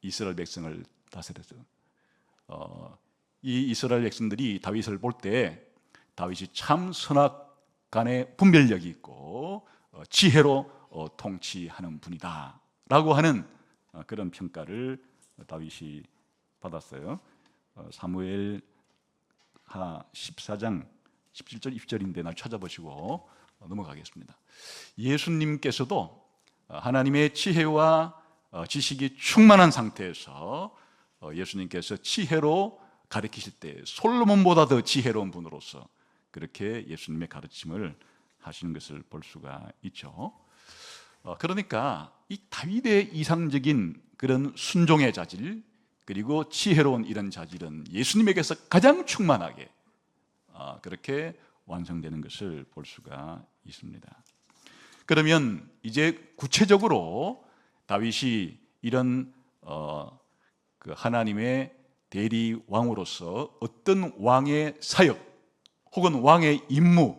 S1: 이스라엘 백성을 다스렸죠. 이 이스라엘 백성들이 다윗을 볼 때 다윗이 참 선악간의 분별력이 있고 지혜로 통치하는 분이다 라고 하는 그런 평가를 다윗이 받았어요. 사무엘하 14장 17절 20절인데 날 찾아보시고 넘어가겠습니다. 예수님께서도 하나님의 지혜와 지식이 충만한 상태에서 예수님께서 지혜로 가르치실 때 솔로몬보다 더 지혜로운 분으로서 그렇게 예수님의 가르침을 하시는 것을 볼 수가 있죠. 그러니까 이 다윗의 이상적인 그런 순종의 자질 그리고 지혜로운 이런 자질은 예수님에게서 가장 충만하게 그렇게 완성되는 것을 볼 수가 있습니다. 그러면 이제 구체적으로 다윗이 이런 그 하나님의 대리 왕으로서 어떤 왕의 사역 혹은 왕의 임무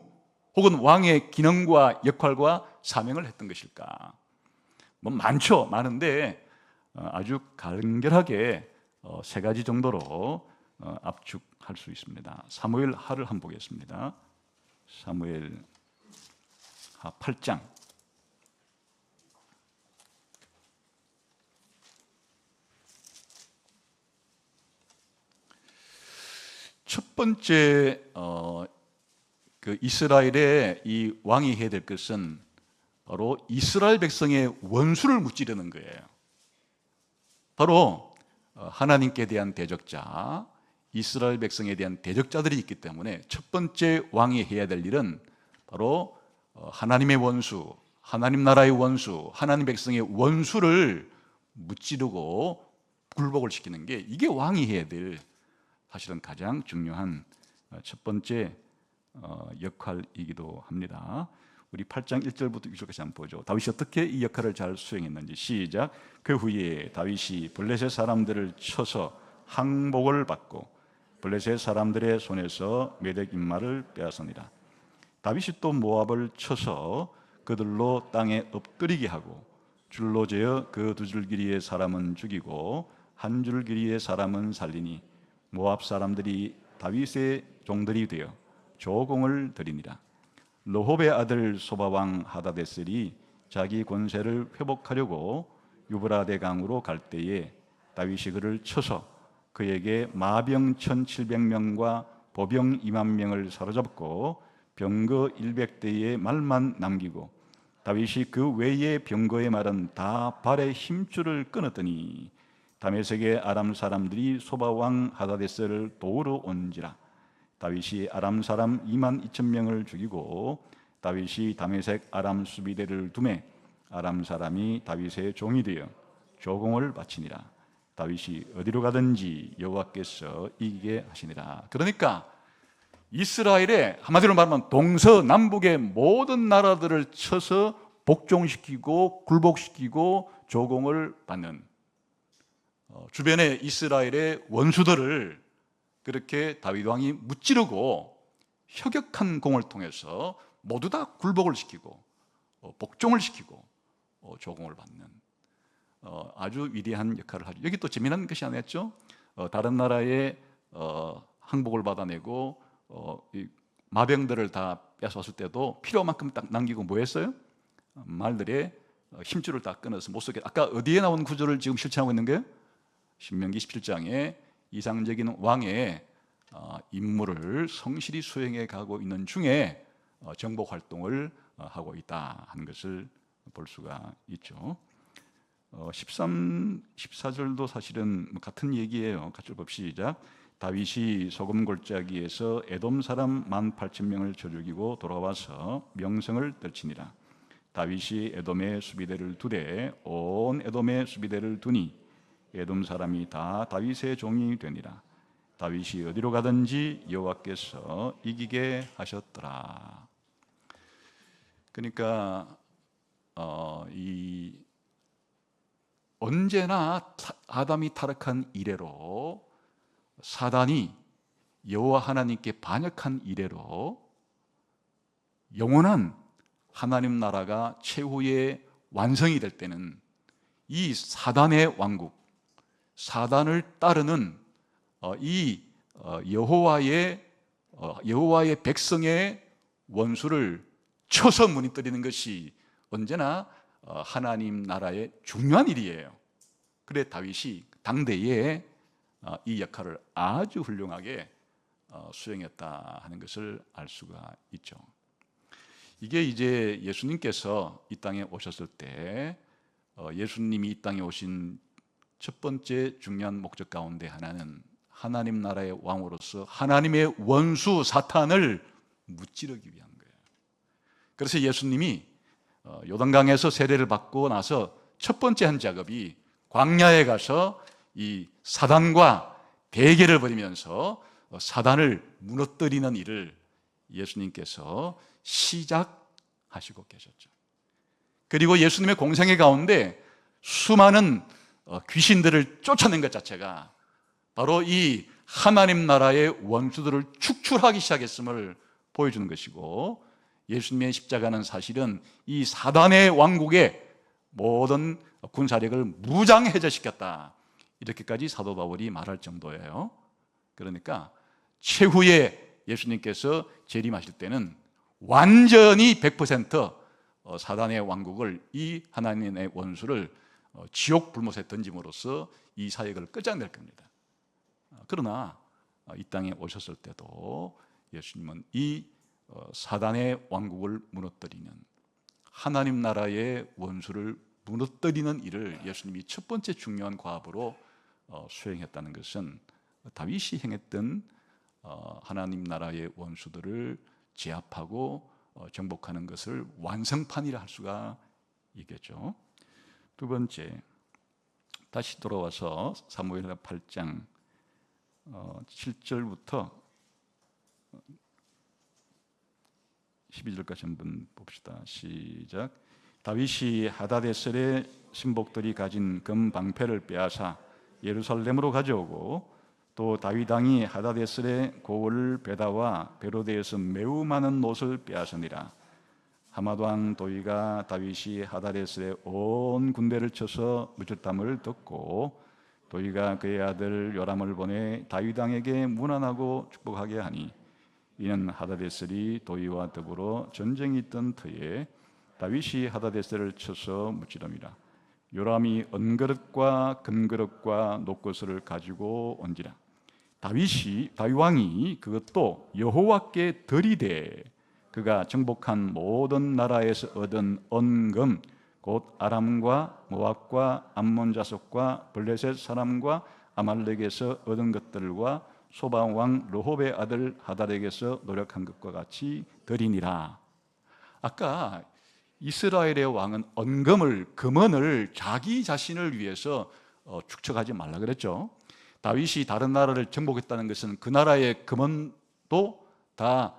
S1: 혹은 왕의 기능과 역할과 사명을 했던 것일까? 뭐 많은데 아주 간결하게 세 가지 정도로 압축할 수 있습니다. 사무엘하를 한번 보겠습니다. 사무엘하 8장 첫 번째 그 이스라엘의 이 왕이 해야 될 것은 바로 이스라엘 백성의 원수를 무찌르는 거예요. 바로 하나님께 대한 대적자, 이스라엘 백성에 대한 대적자들이 있기 때문에 첫 번째 왕이 해야 될 일은 바로 하나님의 원수, 하나님 나라의 원수, 하나님 백성의 원수를 무찌르고 굴복을 시키는 게 이게 왕이 해야 될 사실은 가장 중요한 첫 번째 역할이기도 합니다. 우리 8장 1절부터 6절까지 한번 보죠. 다윗이 어떻게 이 역할을 잘 수행했는지 시작. 그 후에 다윗이 블레셋 사람들을 쳐서 항복을 받고 블레셋 사람들의 손에서 메덱 인마를 빼앗으니라. 다윗이 또 모압을 쳐서 그들로 땅에 엎드리게 하고 줄로 재어 그 두 줄 길이의 사람은 죽이고 한 줄 길이의 사람은 살리니 모압 사람들이 다윗의 종들이 되어 조공을 드리니라. 르홉의 아들 소바왕 하다데셀이 자기 권세를 회복하려고 유브라데 강으로 갈 때에 다윗이 그를 쳐서 그에게 마병 1,700명과 보병 2만 명을 사로잡고 병거 100대의 말만 남기고 다윗이 그 외의 병거의 말은 다 발의 힘줄을 끊었더니 다메섹의 아람 사람들이 소바왕 하다데셀을 도우러 온지라. 다윗이 아람 사람 2만 2천 명을 죽이고 다윗이 다메섹 아람 수비대를 두매 아람 사람이 다윗의 종이 되어 조공을 바치니라. 다윗이 어디로 가든지 여호와께서 이기게 하시니라. 그러니까 이스라엘의 한마디로 말하면 동서남북의 모든 나라들을 쳐서 복종시키고 굴복시키고 조공을 받는, 주변의 이스라엘의 원수들을 그렇게 다윗 왕이 무찌르고 혁혁한 공을 통해서 모두 다 굴복을 시키고 복종을 시키고 조공을 받는 아주 위대한 역할을 하죠. 여기 또 재미난 것이 하나 있죠. 다른 나라에 항복을 받아내고 이 마병들을 다 뺏어왔을 때도 필요만큼 딱 남기고 뭐 했어요? 말들의 힘줄을 다 끊어서 못 쓰게. 아까 어디에 나온 구조를 지금 실천하고 있는 거예요? 신명기 17장에 이상적인 왕의 임무를 성실히 수행해 가고 있는 중에 정복 활동을 하고 있다 하는 것을 볼 수가 있죠. 13, 14절도 사실은 같은 얘기예요. 같이 봅시다. 다윗이 소금 골짜기에서 에돔 사람 18,000명을 쳐 죽이고 돌아와서 명성을 떨치니라. 다윗이 에돔의 수비대를 두되 온 에돔의 수비대를 두니 에돔 사람이 다 다윗의 종이 되니라. 다윗이 어디로 가든지 여호와께서 이기게 하셨더라. 그러니까 언제나 아담이 타락한 이래로 사단이 여호와 하나님께 반역한 이래로 영원한 하나님 나라가 최후의 완성이 될 때는 이 사단의 왕국, 사단을 따르는 이 여호와의 백성의 원수를 쳐서 무너뜨리는 것이 언제나 하나님 나라의 중요한 일이에요. 그래 다윗이 당대에 이 역할을 아주 훌륭하게 수행했다 하는 것을 알 수가 있죠. 이게 이제 예수님께서 이 땅에 오셨을 때 예수님이 이 땅에 오신 첫 번째 중요한 목적 가운데 하나는 하나님 나라의 왕으로서 하나님의 원수 사탄을 무찌르기 위한 거예요. 그래서 예수님이 요단강에서 세례를 받고 나서 첫 번째 한 작업이 광야에 가서 이 사단과 대결을 벌이면서 사단을 무너뜨리는 일을 예수님께서 시작하시고 계셨죠. 그리고 예수님의 공생애 가운데 수많은 귀신들을 쫓아낸 것 자체가 바로 이 하나님 나라의 원수들을 축출하기 시작했음을 보여주는 것이고, 예수님의 십자가는 사실은 이 사단의 왕국의 모든 군사력을 무장해제시켰다, 이렇게까지 사도 바울이 말할 정도예요. 그러니까 최후의 예수님께서 재림하실 때는 완전히 100% 사단의 왕국을, 이 하나님의 원수를 지옥 불못에 던짐으로써 이 사역을 끝장낼 겁니다. 그러나 이 땅에 오셨을 때도 예수님은 이 사단의 왕국을 무너뜨리는, 하나님 나라의 원수를 무너뜨리는 일을 예수님이 첫 번째 중요한 과업으로 수행했다는 것은 다윗이 행했던 하나님 나라의 원수들을 제압하고 정복하는 것을 완성판이라 할 수가 있겠죠. 두 번째, 다시 돌아와서 사무엘하 8장 7절부터 12절까지 한번 봅시다. 시작. 다윗이 하다데셀의 신복들이 가진 금 방패를 빼앗아 예루살렘으로 가져오고, 또 다윗 왕이 하다데셀의 고을 베다와 베로데에서 매우 많은 못을 빼앗으니라. 하맛 왕 도이가 다윗이 하다데셀의 온 군대를 쳐서 무찔담을 듣고, 도이가 그의 아들 요람을 보내 다윗 왕에게 문안하고 축복하게 하니, 이는 하다데셀이 도이와 더불어 전쟁이 있던 터에 다윗이 하다데셀을 쳐서 무찌름이라. 요람이 은그릇과 금그릇과 녹것을 가지고 온지라. 다윗 왕이 그것도 여호와께 드리되, 그가 정복한 모든 나라에서 얻은 언금, 곧 아람과 모압과 암몬 자손과 블레셋 사람과 아말렉에서 얻은 것들과 소방 왕 르홉의 아들 하달에게서 노력한 것과 같이 드리니라. 아까 이스라엘의 왕은 언금을, 금언을 자기 자신을 위해서 축적하지 말라 그랬죠. 다윗이 다른 나라를 정복했다는 것은 그 나라의 금원도 다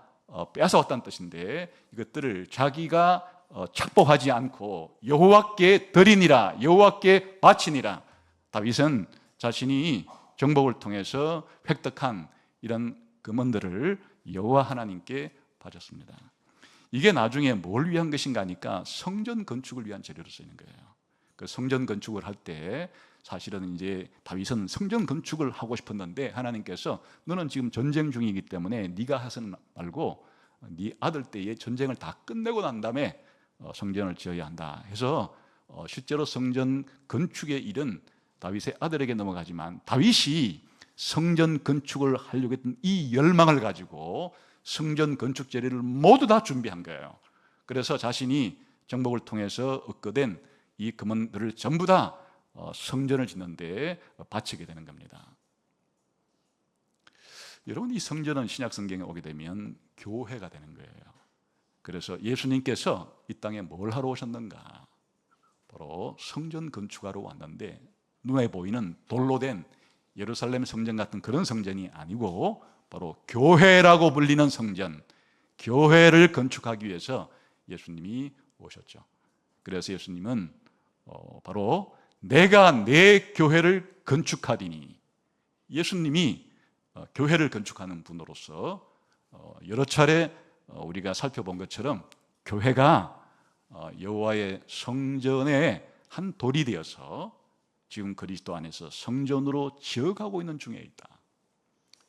S1: 뺏어왔다는 뜻인데, 이것들을 자기가 착복하지 않고 여호와께 드리니라, 여호와께 바치니라. 다윗은 자신이 정복을 통해서 획득한 이런 금원들을 여호와 하나님께 바쳤습니다. 이게 나중에 뭘 위한 것인가 하니까 성전 건축을 위한 재료로 쓰이는 거예요. 그 성전 건축을 할 때 사실은 이제 다윗은 성전 건축을 하고 싶었는데 하나님께서 너는 지금 전쟁 중이기 때문에 네가 하서는 말고 네 아들 때에 전쟁을 다 끝내고 난 다음에 성전을 지어야 한다 해서 실제로 성전 건축의 일은 다윗의 아들에게 넘어가지만, 다윗이 성전 건축을 하려고 했던 이 열망을 가지고 성전 건축 재료를 모두 다 준비한 거예요. 그래서 자신이 정복을 통해서 얻게 된 이 금원들을 전부 다 성전을 짓는데 바치게 되는 겁니다. 여러분, 이 성전은 신약 성경에 오게 되면 교회가 되는 거예요. 그래서 예수님께서 이 땅에 뭘 하러 오셨는가? 바로 성전 건축하러 왔는데, 눈에 보이는 돌로 된 예루살렘 성전 같은 그런 성전이 아니고 바로 교회라고 불리는 성전, 교회를 건축하기 위해서 예수님이 오셨죠. 그래서 예수님은 바로 내가 내 교회를 건축하리니, 예수님이 교회를 건축하는 분으로서 여러 차례 우리가 살펴본 것처럼 교회가 여호와의 성전의 한 돌이 되어서 지금 그리스도 안에서 성전으로 지어가고 있는 중에 있다.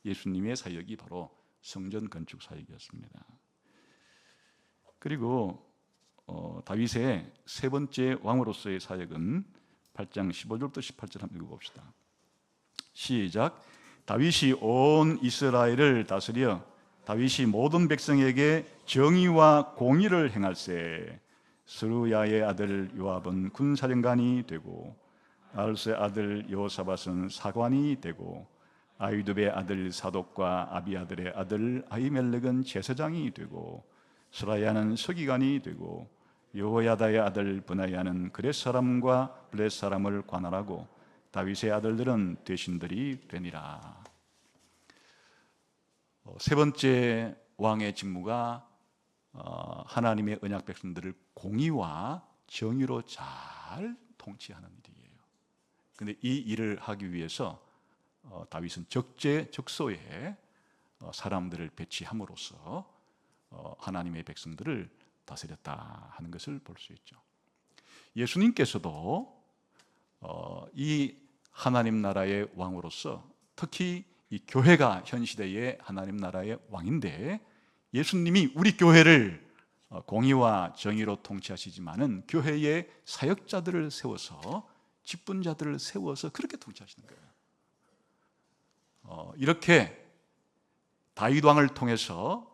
S1: 예수님의 사역이 바로 성전 건축 사역이었습니다. 그리고 다윗의 세 번째 왕으로서의 사역은 8장 15절부터 18절 한번 읽어봅시다. 시작. 다윗이 온 이스라엘을 다스려 다윗이 모든 백성에게 정의와 공의를 행할세. 스루야의 아들 요압은 군사령관이 되고 알스의 아들 여호사밧은 사관이 되고 아히두베의 아들 사독과 아비아들의 아들 아히멜렉은 제사장이 되고 스라야는 서기관이 되고 여호야다의 아들 브나야는 그렛 사람과 블렛 사람을 관할하고 다윗의 아들들은 대신들이 되니라. 세 번째 왕의 직무가 하나님의 언약 백성들을 공의와 정의로 잘 통치하는 일이에요. 그런데 이 일을 하기 위해서 다윗은 적재적소에 사람들을 배치함으로써 하나님의 백성들을 다스렸다 하는 것을 볼 수 있죠. 예수님께서도 이 하나님 나라의 왕으로서, 특히 이 교회가 현 시대의 하나님 나라의 왕인데, 예수님이 우리 교회를 공의와 정의로 통치하시지만은 교회의 사역자들을 세워서, 직분자들을 세워서 그렇게 통치하시는 거예요. 이렇게 다윗 왕을 통해서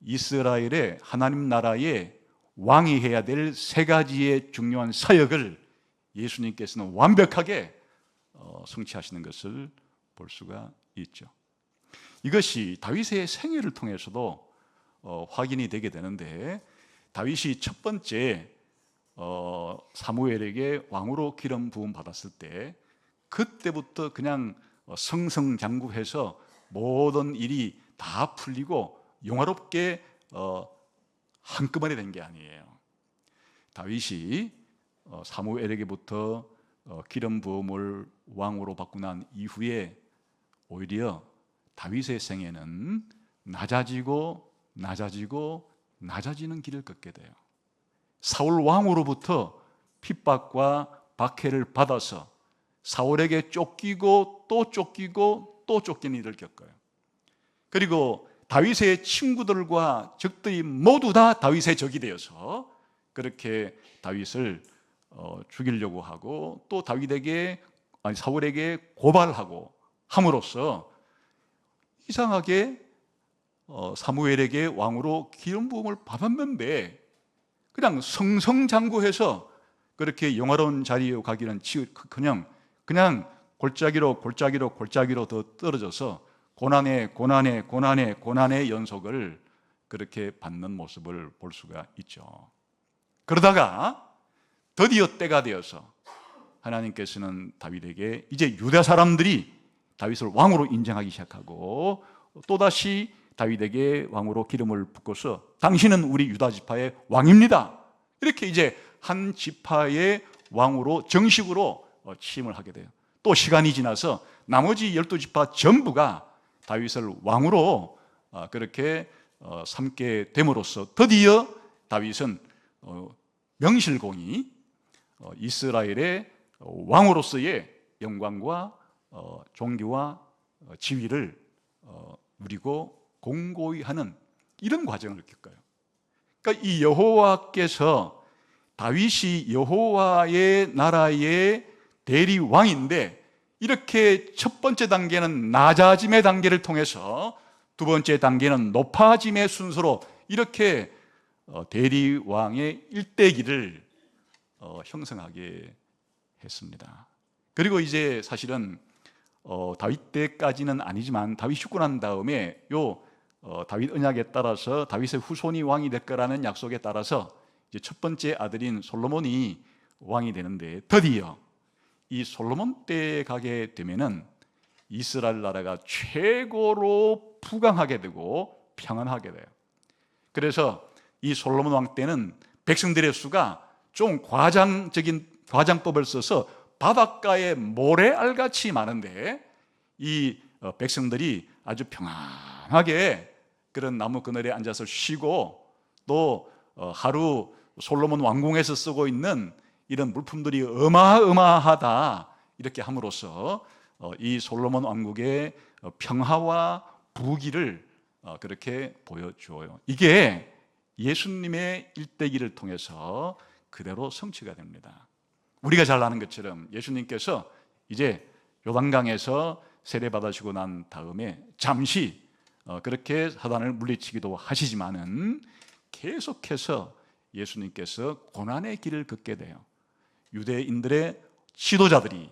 S1: 이스라엘의 하나님 나라의 왕이 해야 될 세 가지의 중요한 사역을 예수님께서는 완벽하게 성취하시는 것을 볼 수가 있죠. 이것이 다윗의 생애를 통해서도 확인이 되게 되는데, 다윗이 첫 번째 사무엘에게 왕으로 기름 부음 받았을 때 그때부터 그냥 승승장구해서 모든 일이 다 풀리고 영화롭게 한꺼번에 된 게 아니에요. 다윗이 사무엘에게부터 기름 부음을 왕으로 받고 난 이후에 오히려 다윗의 생애는 낮아지고 낮아지고 낮아지는 길을 걷게 돼요. 사울 왕으로부터 핍박과 박해를 받아서 사울에게 쫓기고 또 쫓기고 또 쫓기는 일을 겪어요. 그리고 다윗의 친구들과 적들이 모두 다 다윗의 적이 되어서 그렇게 다윗을 죽이려고 하고, 또 사울에게 고발하고 함으로써 이상하게 사무엘에게 왕으로 기름 부음을 받았는데 그냥 승승장구해서 그렇게 영화로운 자리에 가기는 그냥 골짜기로 더 떨어져서 고난의 연속을 그렇게 받는 모습을 볼 수가 있죠. 그러다가 드디어 때가 되어서 하나님께서는 다윗에게 이제 유다 사람들이 다윗을 왕으로 인정하기 시작하고 또다시 다윗에게 왕으로 기름을 붓고서 당신은 우리 유다 지파의 왕입니다. 이렇게 이제 한 지파의 왕으로 정식으로 취임을 하게 돼요. 또 시간이 지나서 나머지 12지파 전부가 다윗을 왕으로 그렇게 삼게 됨으로써 드디어 다윗은 명실공히 이스라엘의 왕으로서의 영광과 존귀와 지위를 누리고 공고히 하는 이런 과정을 겪어요. 그러니까 이 여호와께서 다윗이 여호와의 나라의 대리왕인데 이렇게 첫 번째 단계는 낮아짐의 단계를 통해서 두 번째 단계는 높아짐의 순서로 이렇게 대리왕의 일대기를 형성하게 했습니다. 그리고 이제 사실은 다윗 때까지는 아니지만 다윗이 죽고 난 다음에 다윗 언약에 따라서 다윗의 후손이 왕이 될 거라는 약속에 따라서 이제 첫 번째 아들인 솔로몬이 왕이 되는데 드디어 이 솔로몬 때에 가게 되면은 이스라엘 나라가 최고로 부강하게 되고 평안하게 돼요. 그래서 이 솔로몬 왕 때는 백성들의 수가 좀 과장법을 써서 바닷가에 모래알같이 많은데 이 백성들이 아주 평안하게 그런 나무 그늘에 앉아서 쉬고 또 하루 솔로몬 왕궁에서 쓰고 있는 이런 물품들이 어마어마하다 이렇게 함으로써 이 솔로몬 왕국의 평화와 부귀를 그렇게 보여주어요. 이게 예수님의 일대기를 통해서 그대로 성취가 됩니다. 우리가 잘 아는 것처럼 예수님께서 이제 요단강에서 세례받으시고 난 다음에 잠시 그렇게 사단을 물리치기도 하시지만은 계속해서 예수님께서 고난의 길을 걷게 돼요. 유대인들의 지도자들이,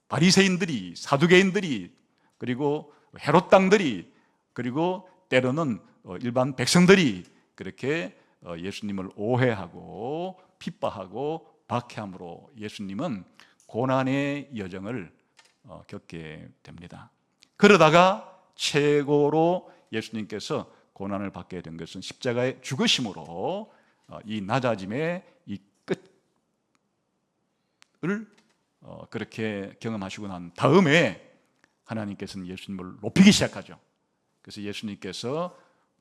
S1: 바리새인들이, 사두개인들이, 그리고 헤롯 당들이, 그리고 때로는 일반 백성들이 그렇게 예수님을 오해하고 핍박하고 박해함으로 예수님은 고난의 여정을 겪게 됩니다. 그러다가 최고로 예수님께서 고난을 받게 된 것은 십자가의 죽으심으로 이 낮아짐의 이 끝을 그렇게 경험하시고 난 다음에 하나님께서는 예수님을 높이기 시작하죠. 그래서 예수님께서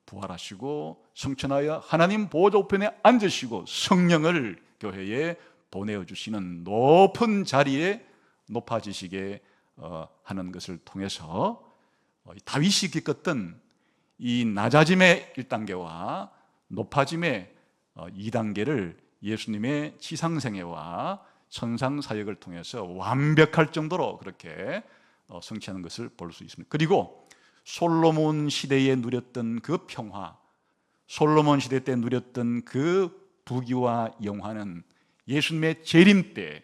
S1: 부활하시고 성천하여 하나님 보좌 우편에 앉으시고 성령을 교회에 보내어 주시는 높은 자리에 높아지시게 하는 것을 통해서 다윗이 겪었던 이 낮아짐의 1단계와 높아짐의 2단계를 예수님의 지상생애와 천상사역을 통해서 완벽할 정도로 그렇게 성취하는 것을 볼 수 있습니다. 그리고 솔로몬 시대에 누렸던 그 평화, 솔로몬 시대 때 누렸던 그 부귀와 영화는 예수님의 재림 때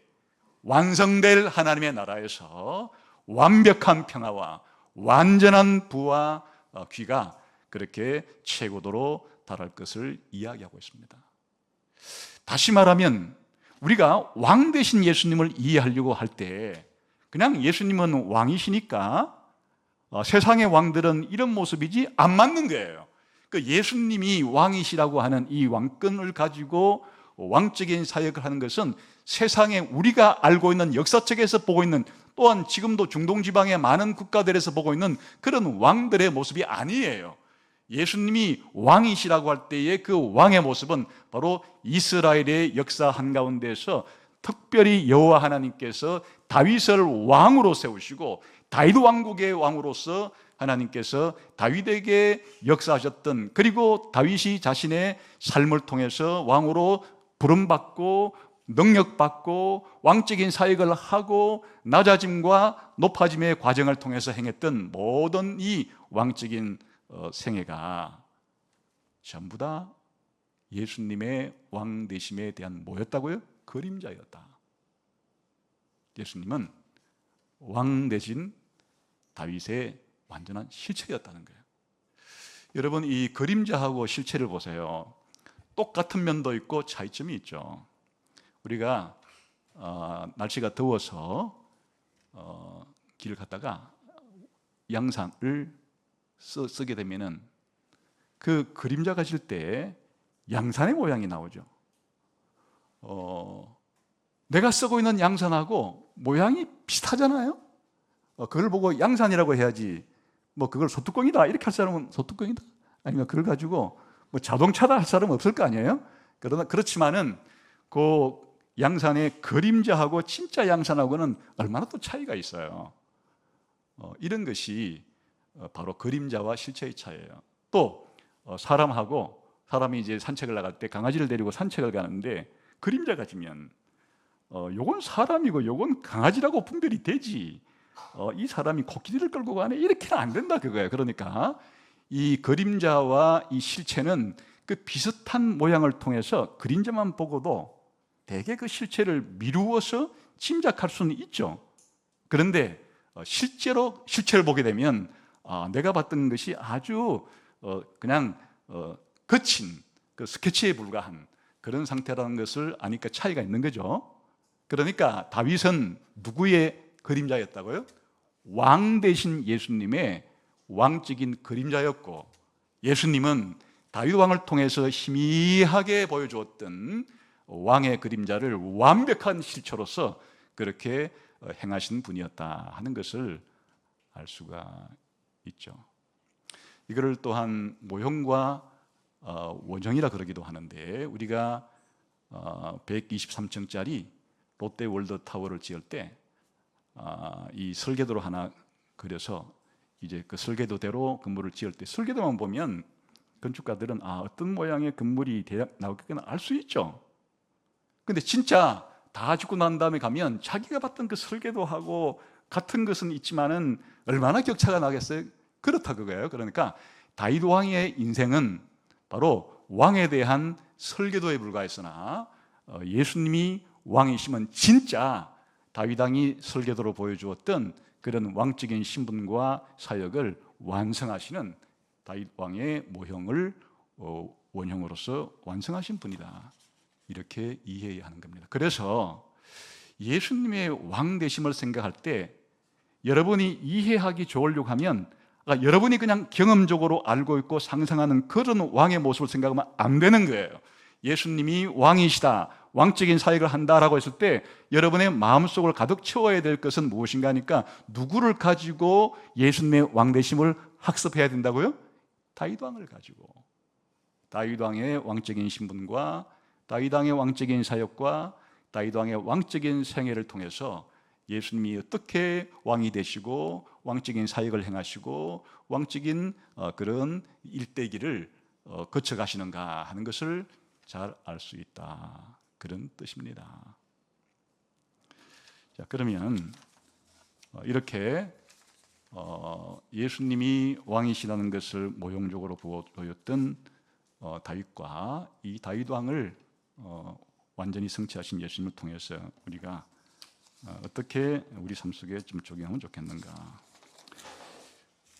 S1: 완성될 하나님의 나라에서 완벽한 평화와 완전한 부와 귀가 그렇게 최고도로 달할 것을 이야기하고 있습니다. 다시 말하면 우리가 왕 되신 예수님을 이해하려고 할 때 그냥 예수님은 왕이시니까 세상의 왕들은 이런 모습이지 안 맞는 거예요. 그 예수님이 왕이시라고 하는 이 왕권을 가지고 왕적인 사역을 하는 것은 세상에 우리가 알고 있는 역사책에서 보고 있는 또한 지금도 중동 지방의 많은 국가들에서 보고 있는 그런 왕들의 모습이 아니에요. 예수님이 왕이시라고 할 때의 그 왕의 모습은 바로 이스라엘의 역사 한가운데서 특별히 여호와 하나님께서 다윗을 왕으로 세우시고 다윗 왕국의 왕으로서 하나님께서 다윗에게 역사하셨던, 그리고 다윗이 자신의 삶을 통해서 왕으로 부름받고 능력받고 왕적인 사역을 하고 낮아짐과 높아짐의 과정을 통해서 행했던 모든 이 왕적인 생애가 전부 다 예수님의 왕 되심에 대한 뭐였다고요? 그림자였다. 예수님은 왕 되신 다윗의 완전한 실체였다는 거예요. 여러분, 이 그림자하고 실체를 보세요. 똑같은 면도 있고 차이점이 있죠. 우리가 날씨가 더워서 길을 갔다가 양산을 쓰게 되면은 그 그림자가 질 때 양산의 모양이 나오죠. 내가 쓰고 있는 양산하고 모양이 비슷하잖아요. 그걸 보고 양산이라고 해야지 뭐 그걸 소뚜껑이다 이렇게 할 사람은 소뚜껑이다 아니면 그걸 가지고 뭐 자동차다 할 사람은 없을 거 아니에요. 그렇지만은 그 양산의 그림자하고 진짜 양산하고는 얼마나 또 차이가 있어요. 이런 것이 바로 그림자와 실체의 차이예요. 또 사람이 이제 산책을 나갈 때 강아지를 데리고 산책을 가는데 그림자가 지면 요건 사람이고 요건 강아지라고 분별이 되지. 이 사람이 코끼리를 끌고 가네 이렇게는 안 된다 그거예요. 그러니까 이 그림자와 이 실체는 그 비슷한 모양을 통해서 그림자만 보고도 대개 그 실체를 미루어서 짐작할 수는 있죠. 그런데 실제로 실체를 보게 되면 내가 봤던 것이 아주 그냥 거친 그 스케치에 불과한 그런 상태라는 것을 아니까 차이가 있는 거죠. 그러니까 다윗은 누구의 그림자였다고요? 왕 대신 예수님의 왕적인 그림자였고, 예수님은 다윗 왕을 통해서 희미하게 보여주었던 왕의 그림자를 완벽한 실체로서 그렇게 행하신 분이었다 하는 것을 알 수가 있죠. 이거를 또한 모형과 원형이라 그러기도 하는데, 우리가 123층짜리 롯데월드타워를 지을 때 이 설계도로 하나 그려서 이제 그 설계도대로 건물을 지을 때 설계도만 보면 건축가들은 어떤 모양의 건물이 대략 나오겠구나 알 수 있죠. 근데 진짜 다 짓고 난 다음에 가면 자기가 봤던 그 설계도하고 같은 것은 있지만은 얼마나 격차가 나겠어요? 그렇다 그거예요. 그러니까 다윗 왕의 인생은 바로 왕에 대한 설계도에 불과했으나 예수님이 왕이시면 진짜 다윗 왕이 설계도로 보여주었던 그런 왕적인 신분과 사역을 완성하시는 다윗 왕의 모형을 원형으로서 완성하신 분이다. 이렇게 이해해야 하는 겁니다. 그래서 예수님의 왕 되심을 생각할 때 여러분이 이해하기 좋으려고 하면 여러분이 그냥 경험적으로 알고 있고 상상하는 그런 왕의 모습을 생각하면 안 되는 거예요. 예수님이 왕이시다, 왕적인 사역을 한다라고 했을 때 여러분의 마음속을 가득 채워야 될 것은 무엇인가 하니까 누구를 가지고 예수님의 왕 되심을 학습해야 된다고요? 다윗 왕을 가지고, 다윗 왕의 왕적인 신분과 다윗 왕의 왕적인 사역과 다윗 왕의 왕적인 생애를 통해서 예수님이 어떻게 왕이 되시고 왕적인 사역을 행하시고 왕적인 그런 일대기를 거쳐가시는가 하는 것을 잘 알 수 있다, 그런 뜻입니다. 자, 그러면 이렇게 예수님이 왕이시라는 것을 모형적으로 보였던 다윗과 이 다윗 왕을 완전히 성취하신 예수님을 통해서 우리가 어떻게 우리 삶 속에 좀 적용하면 좋겠는가.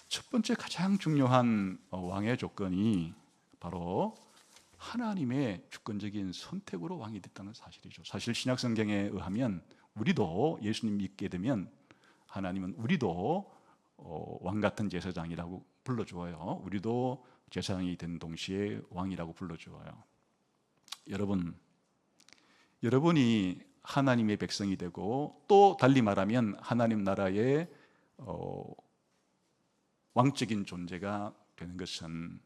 S1: 첫 번째 가장 중요한 왕의 조건이 바로 하나님의 주권적인 선택으로 왕이 됐다는 사실이죠. 사실 신약 성경에 의하면 우리도 예수님 믿게 되면 하나님은 우리도 왕 같은 제사장이라고 불러주어요. 우리도 제사장이 된 동시에 왕이라고 불러주어요. 여러분이 하나님의 백성이 되고 또 달리 말하면 하나님 나라의 왕적인 존재가 되는 것은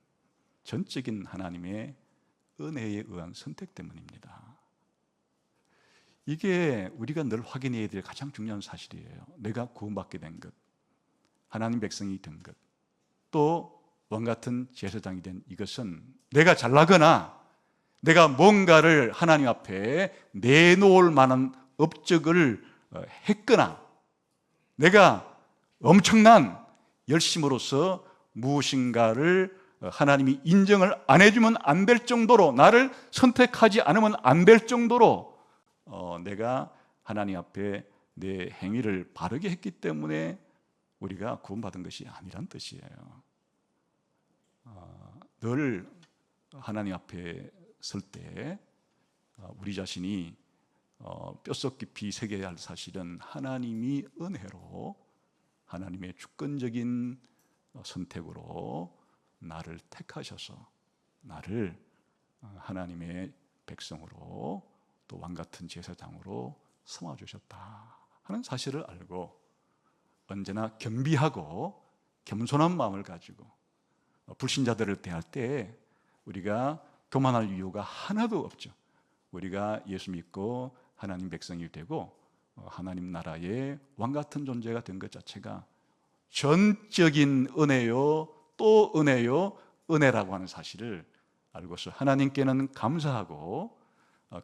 S1: 전적인 하나님의 은혜에 의한 선택 때문입니다. 이게 우리가 늘 확인해야 될 가장 중요한 사실이에요. 내가 구원받게 된 것, 하나님 백성이 된 것, 또 왕같은 제사장이 된 이것은 내가 잘나거나 내가 뭔가를 하나님 앞에 내놓을 만한 업적을 했거나 내가 엄청난 열심으로서 무엇인가를 하나님이 인정을 안 해주면 안 될 정도로, 나를 선택하지 않으면 안 될 정도로 내가 하나님 앞에 내 행위를 바르게 했기 때문에 우리가 구원받은 것이 아니란 뜻이에요. 늘 하나님 앞에 설 때 우리 자신이 뼛속 깊이 새겨야 할 사실은 하나님이 은혜로 하나님의 주권적인 선택으로 나를 택하셔서 나를 하나님의 백성으로 또 왕같은 제사장으로 삼아주셨다 하는 사실을 알고 언제나 겸비하고 겸손한 마음을 가지고 불신자들을 대할 때 우리가 교만할 이유가 하나도 없죠. 우리가 예수 믿고 하나님 백성이 되고 하나님 나라의 왕같은 존재가 된 것 자체가 전적인 은혜요 또 은혜요 은혜라고 하는 사실을 알고서 하나님께는 감사하고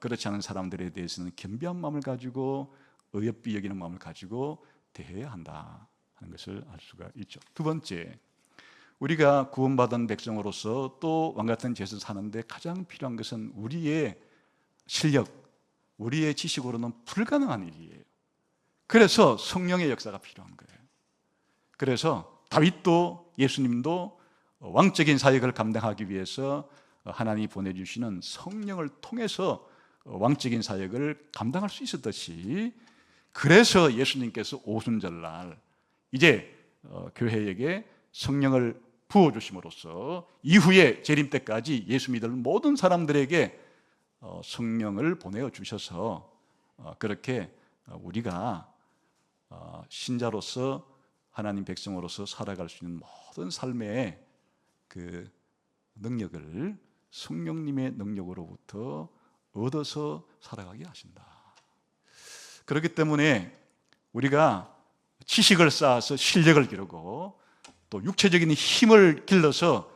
S1: 그렇지 않은 사람들에 대해서는 겸비한 마음을 가지고 어여삐 여기는 마음을 가지고 대해야 한다 하는 것을 알 수가 있죠. 두 번째, 우리가 구원받은 백성으로서 또 왕같은 제사를 사는데 가장 필요한 것은 우리의 실력, 우리의 지식으로는 불가능한 일이에요. 그래서 성령의 역사가 필요한 거예요. 그래서 다윗도 예수님도 왕적인 사역을 감당하기 위해서 하나님이 보내주시는 성령을 통해서 왕적인 사역을 감당할 수 있었듯이, 그래서 예수님께서 오순절날 이제 교회에게 성령을 부어주심으로써 이후에 재림 때까지 예수 믿을 모든 사람들에게 성령을 보내어 주셔서 그렇게 우리가 신자로서 하나님 백성으로서 살아갈 수 있는 모든 삶의 그 능력을 성령님의 능력으로부터 얻어서 살아가게 하신다. 그렇기 때문에 우리가 지식을 쌓아서 실력을 기르고 또 육체적인 힘을 길러서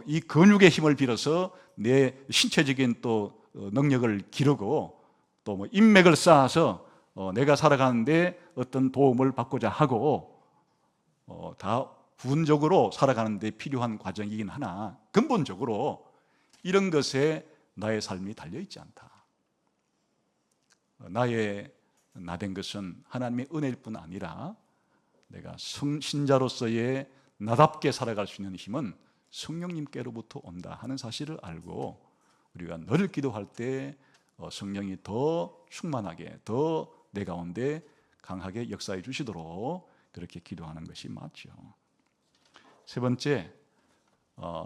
S1: 이 근육의 힘을 빌어서 내 신체적인 또 능력을 기르고 또 뭐 인맥을 쌓아서 내가 살아가는데 어떤 도움을 받고자 하고 다 부분적으로 살아가는 데 필요한 과정이긴 하나 근본적으로 이런 것에 나의 삶이 달려있지 않다. 나의 나된 것은 하나님의 은혜일 뿐 아니라 내가 신자로서의 나답게 살아갈 수 있는 힘은 성령님께로부터 온다 하는 사실을 알고 우리가 늘 기도할 때 성령이 더 충만하게 더 내 가운데 강하게 역사해 주시도록 그렇게 기도하는 것이 맞죠. 세 번째,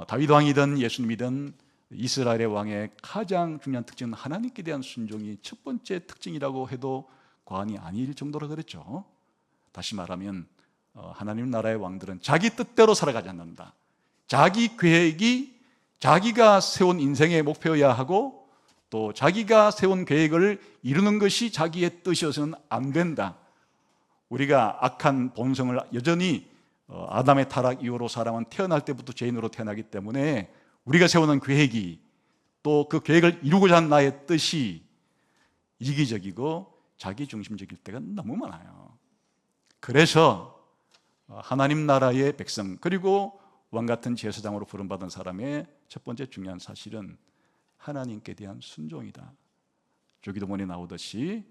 S1: 다윗 왕이든 예수님이든 이스라엘의 왕의 가장 중요한 특징은 하나님께 대한 순종이 첫 번째 특징이라고 해도 과언이 아닐 정도로 그랬죠. 다시 말하면 하나님 나라의 왕들은 자기 뜻대로 살아가지 않는다. 자기 계획이 자기가 세운 인생의 목표여야 하고 또 자기가 세운 계획을 이루는 것이 자기의 뜻이어서는 안 된다. 우리가 악한 본성을 여전히 아담의 타락 이후로 사람은 태어날 때부터 죄인으로 태어나기 때문에 우리가 세우는 계획이 또 그 계획을 이루고자 하는 나의 뜻이 이기적이고 자기중심적일 때가 너무 많아요. 그래서 하나님 나라의 백성 그리고 왕같은 제사장으로 부름받은 사람의 첫 번째 중요한 사실은 하나님께 대한 순종이다. 주기도문에 나오듯이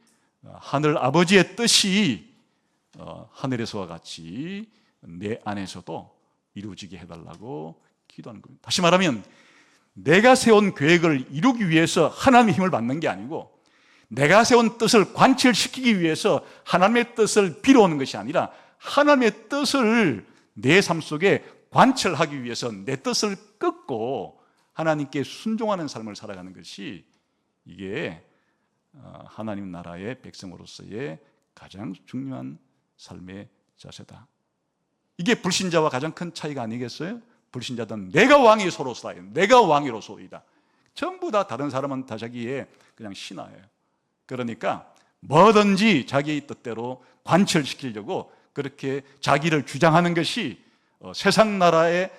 S1: 하늘 아버지의 뜻이 하늘에서와 같이 내 안에서도 이루어지게 해달라고 기도하는 겁니다. 다시 말하면 내가 세운 계획을 이루기 위해서 하나님의 힘을 받는 게 아니고 내가 세운 뜻을 관철시키기 위해서 하나님의 뜻을 빌어오는 것이 아니라 하나님의 뜻을 내 삶 속에 관철하기 위해서 내 뜻을 끊고 하나님께 순종하는 삶을 살아가는 것이 이게 하나님 나라의 백성으로서의 가장 중요한 삶의 자세다. 이게 불신자와 가장 큰 차이가 아니겠어요? 불신자들은 내가 왕이로소이다. 내가 왕이로소이다. 전부 다 다른 사람은 다 자기의 그냥 신하예요. 그러니까 뭐든지 자기 뜻대로 관철시키려고 그렇게 자기를 주장하는 것이 세상 나라의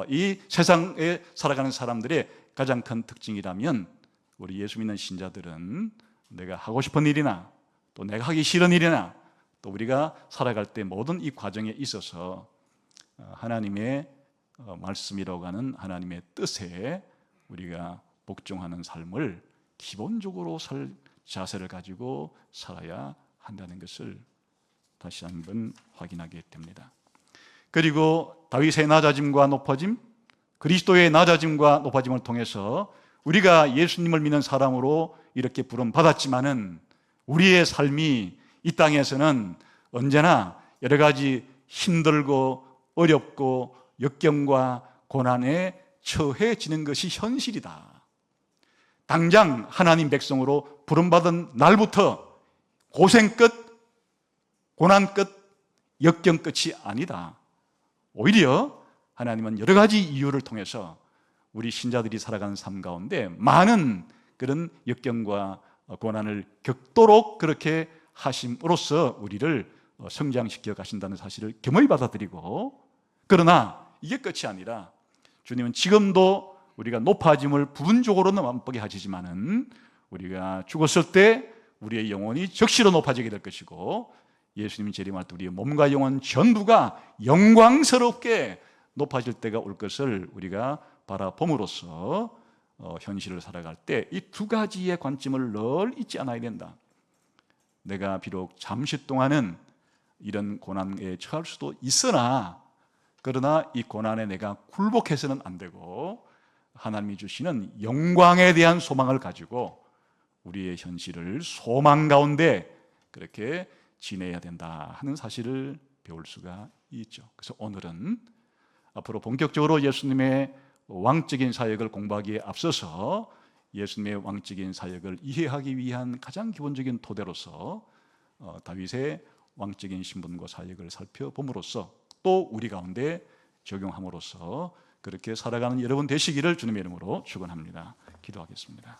S1: 이 세상에 살아가는 사람들의 가장 큰 특징이라면 우리 예수 믿는 신자들은 내가 하고 싶은 일이나 또 내가 하기 싫은 일이나 또 우리가 살아갈 때 모든 이 과정에 있어서 하나님의 말씀이라고 하는 하나님의 뜻에 우리가 복종하는 삶을 기본적으로 살 자세를 가지고 살아야 한다는 것을 다시 한번 확인하게 됩니다. 그리고 다윗의 낮아짐과 높아짐, 그리스도의 낮아짐과 높아짐을 통해서 우리가 예수님을 믿는 사람으로 이렇게 부름받았지만은 우리의 삶이 이 땅에서는 언제나 여러 가지 힘들고 어렵고 역경과 고난에 처해지는 것이 현실이다. 당장 하나님 백성으로 부름받은 날부터 고생 끝, 고난 끝, 역경 끝이 아니다. 오히려 하나님은 여러 가지 이유를 통해서 우리 신자들이 살아가는 삶 가운데 많은 그런 역경과 고난을 겪도록 그렇게 하심으로써 우리를 성장시켜 가신다는 사실을 겸허히 받아들이고, 그러나 이게 끝이 아니라 주님은 지금도 우리가 높아짐을 부분적으로는 맛보게 하시지만은 우리가 죽었을 때 우리의 영혼이 적시로 높아지게 될 것이고, 예수님이 재림할 때 우리의 몸과 영혼 전부가 영광스럽게 높아질 때가 올 것을 우리가 바라봄으로써 현실을 살아갈 때 이 두 가지의 관점을 늘 잊지 않아야 된다. 내가 비록 잠시 동안은 이런 고난에 처할 수도 있으나, 그러나 이 고난에 내가 굴복해서는 안 되고 하나님이 주시는 영광에 대한 소망을 가지고 우리의 현실을 소망 가운데 그렇게 지내야 된다 하는 사실을 배울 수가 있죠. 그래서 오늘은 앞으로 본격적으로 예수님의 왕적인 사역을 공부하기에 앞서서 예수님의 왕적인 사역을 이해하기 위한 가장 기본적인 토대로서 다윗의 왕적인 신분과 사역을 살펴봄으로써 또 우리 가운데 적용함으로써 그렇게 살아가는 여러분 되시기를 주님의 이름으로 축원합니다. 기도하겠습니다.